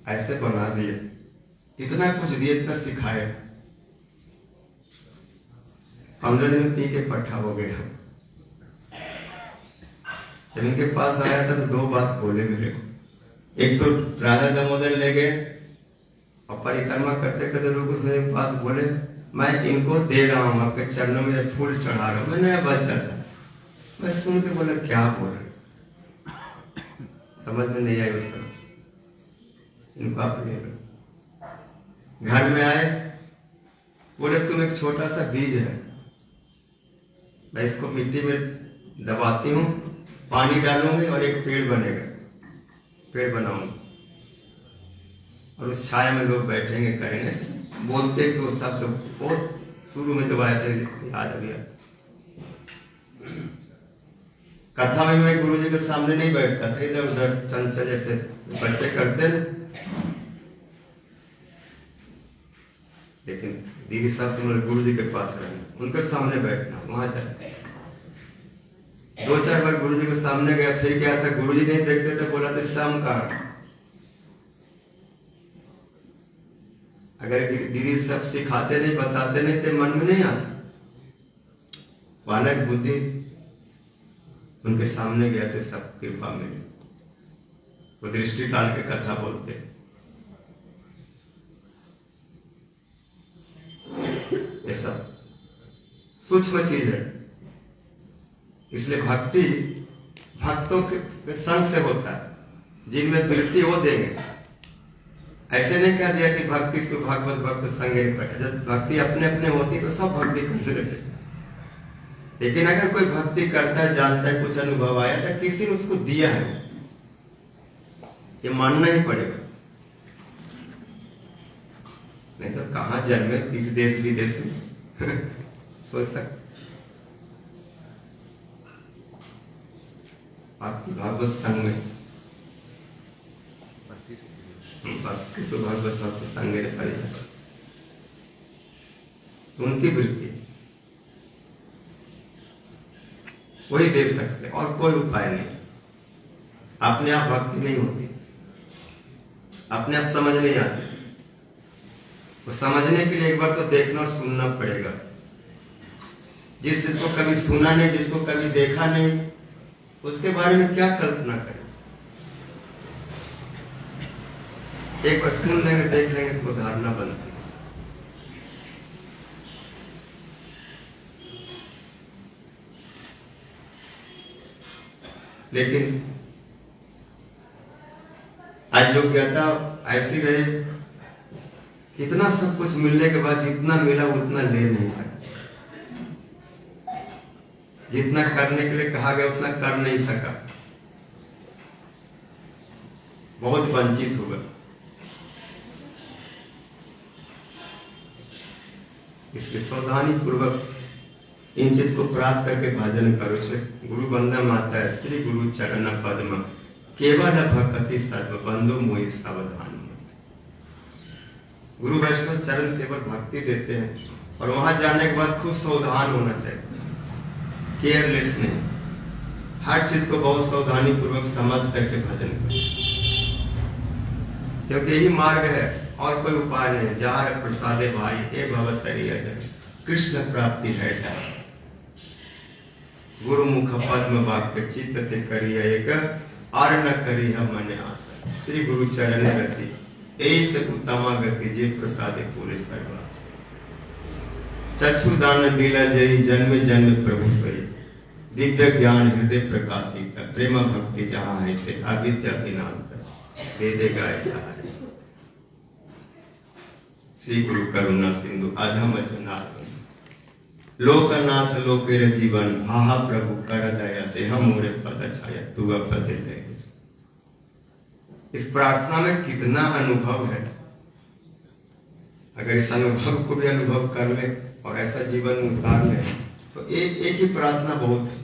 ऐसे बना दिए, इतना कुछ दिए, इतना सिखाए। 15 दिन में पी के पट्टा हो गया। जब इनके पास आया था तो 2 बात बोले मेरे को। एक तो राधा दामोदर ले गए और परिक्रमा करते करते लोग उसमें पास बोले, मैं इनको दे रहा हूं, आपके चरणों में फूल चढ़ा रहा हूं। मैं नया बच्चा था, मैं सुन के बोला क्या बोल रहे, समझ में नहीं आई उस समय। इनको आप ले लो। घर में आए, बोले तुम एक छोटा सा बीज है, मैं इसको मिट्टी में दबाती हूँ, पानी डालूंगी और एक पेड़ बनेगा, पेड़ बनाऊंगा और उस छाया में लोग बैठेंगे, करेंगे। बोलते तो शब्द बहुत शुरू में दबाया था, याद अभी कथा में मैं गुरु जी के सामने नहीं बैठता था, इधर उधर चंचल जैसे बच्चे करते न। लेकिन दीदी साहब से गुरु जी के पास रहना, उनके सामने बैठना, वहां जाए। 2-4 बार गुरु जी के सामने गया, फिर क्या था, गुरु जी नहीं देखते थे, बोला था शाम का। अगर दीदी सब सिखाते नहीं, बताते नहीं तो मन में नहीं आता। बालक बुद्धि उनके सामने गया तो सब कृपा मिली। वो दृष्टि डाल के कथा बोलते। ये सब सूक्ष्म चीज है। इसलिए भक्ति भक्तों के संग से होता है, जिनमें वृत्ति वो देंगे। ऐसे नहीं कह दिया कि भक्ति से भागवत भक्त संगे नहीं पड़े। जब भक्ति अपने अपने होती तो सब भक्ति करने लगे। लेकिन अगर कोई भक्ति करता है, जानता है, कुछ अनुभव आया तो किसी ने उसको दिया है, ये मानना ही पड़ेगा। नहीं तो कहां जन्मे, किस देश विदेश में सोच सकते। आपकी भागवत संघ में भागवत भक्त संघ में पड़े, उनकी वृत्ति वही दे सकते, और कोई उपाय नहीं। अपने आप भक्ति नहीं होती, अपने आप समझ नहीं आती। वो समझने के लिए एक बार तो देखना और सुनना पड़ेगा। जिसको कभी सुना नहीं, जिसको कभी देखा नहीं, उसके बारे में क्या कल्पना करें। एक बार सुन लेंगे, देख लेंगे तो धारणा बनती है। लेकिन आज अयोग्यता ऐसी रहे, इतना सब कुछ मिलने के बाद जितना मिला उतना ले नहीं सका, जितना करने के लिए कहा गया उतना कर नहीं सका, बहुत वंचित हुआ। इसलिए सावधानी पूर्वक इन चीज को प्राप्त करके भजन करो। इसलिए गुरु वंदना माता है, श्री गुरु चरण पद्म केवल भक्ति सर्व बंधु मोहि सावधान। गुरु वैष्णव चरण केवल भक्ति देते हैं और वहां जाने के बाद खुद सावधान होना चाहिए, केयरलेस नहीं, हर चीज को बहुत सावधानी पूर्वक समझ करके भजन करो, क्योंकि यही मार्ग है और कोई उपाय नहीं। जार प्रसादे भाई ए भवतरी अजय, कृष्ण प्राप्ति है जाए। गुरु मुख पद्म वाक्य चित्त ते करिय एक आर न करी मन आशा। श्री गुरु चरण गति ऐसे उत्तमा गति जे प्रसादे पूरे सर्वास। चक्षुदान दिला जय जन्म जन्म प्रभु सोई, दिव्य ज्ञान हृदय प्रकाशित प्रेम भक्ति जहाँ है थे अविद्या विनाश वेदे गाय जहाँ। श्री गुरु करुणा सिंधु अधम जनार्दन लोकनाथ लोकेर जीवन, हा प्रभु कर दया देह मोरे पद छाया तू पद दे। इस प्रार्थना में कितना अनुभव है, अगर इस अनुभव को भी अनुभव कर ले और ऐसा जीवन उतार ले तो एक ही प्रार्थना बहुत है।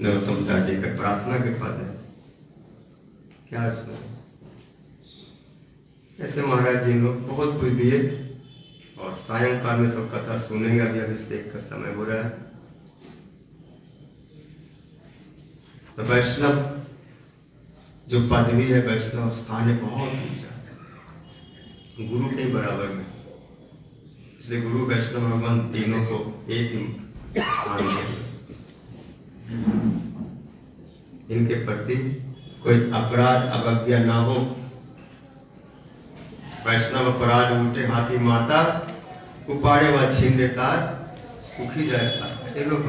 नरोत्तम दास जी का प्रार्थना के पद है, क्या इसमें ऐसे महाराज जी लोग बहुत कुछ दिए और सायंकाल में सब कथा सुनेंगे। अभी अभिषेक का समय हो रहा है, तो वैष्णव जो पदवी है, वैष्णव स्थान है, बहुत ऊंचा है, गुरु के बराबर में। इसलिए गुरु वैष्णव भगवान तीनों को एक ही स्थान दिया। इनके प्रति कोई अपराध अवज्ञा ना हो। वैष्णव अपराध उल्टे हाथी माता उपाड़े व छीन लेता सुखी जाता। ये लोग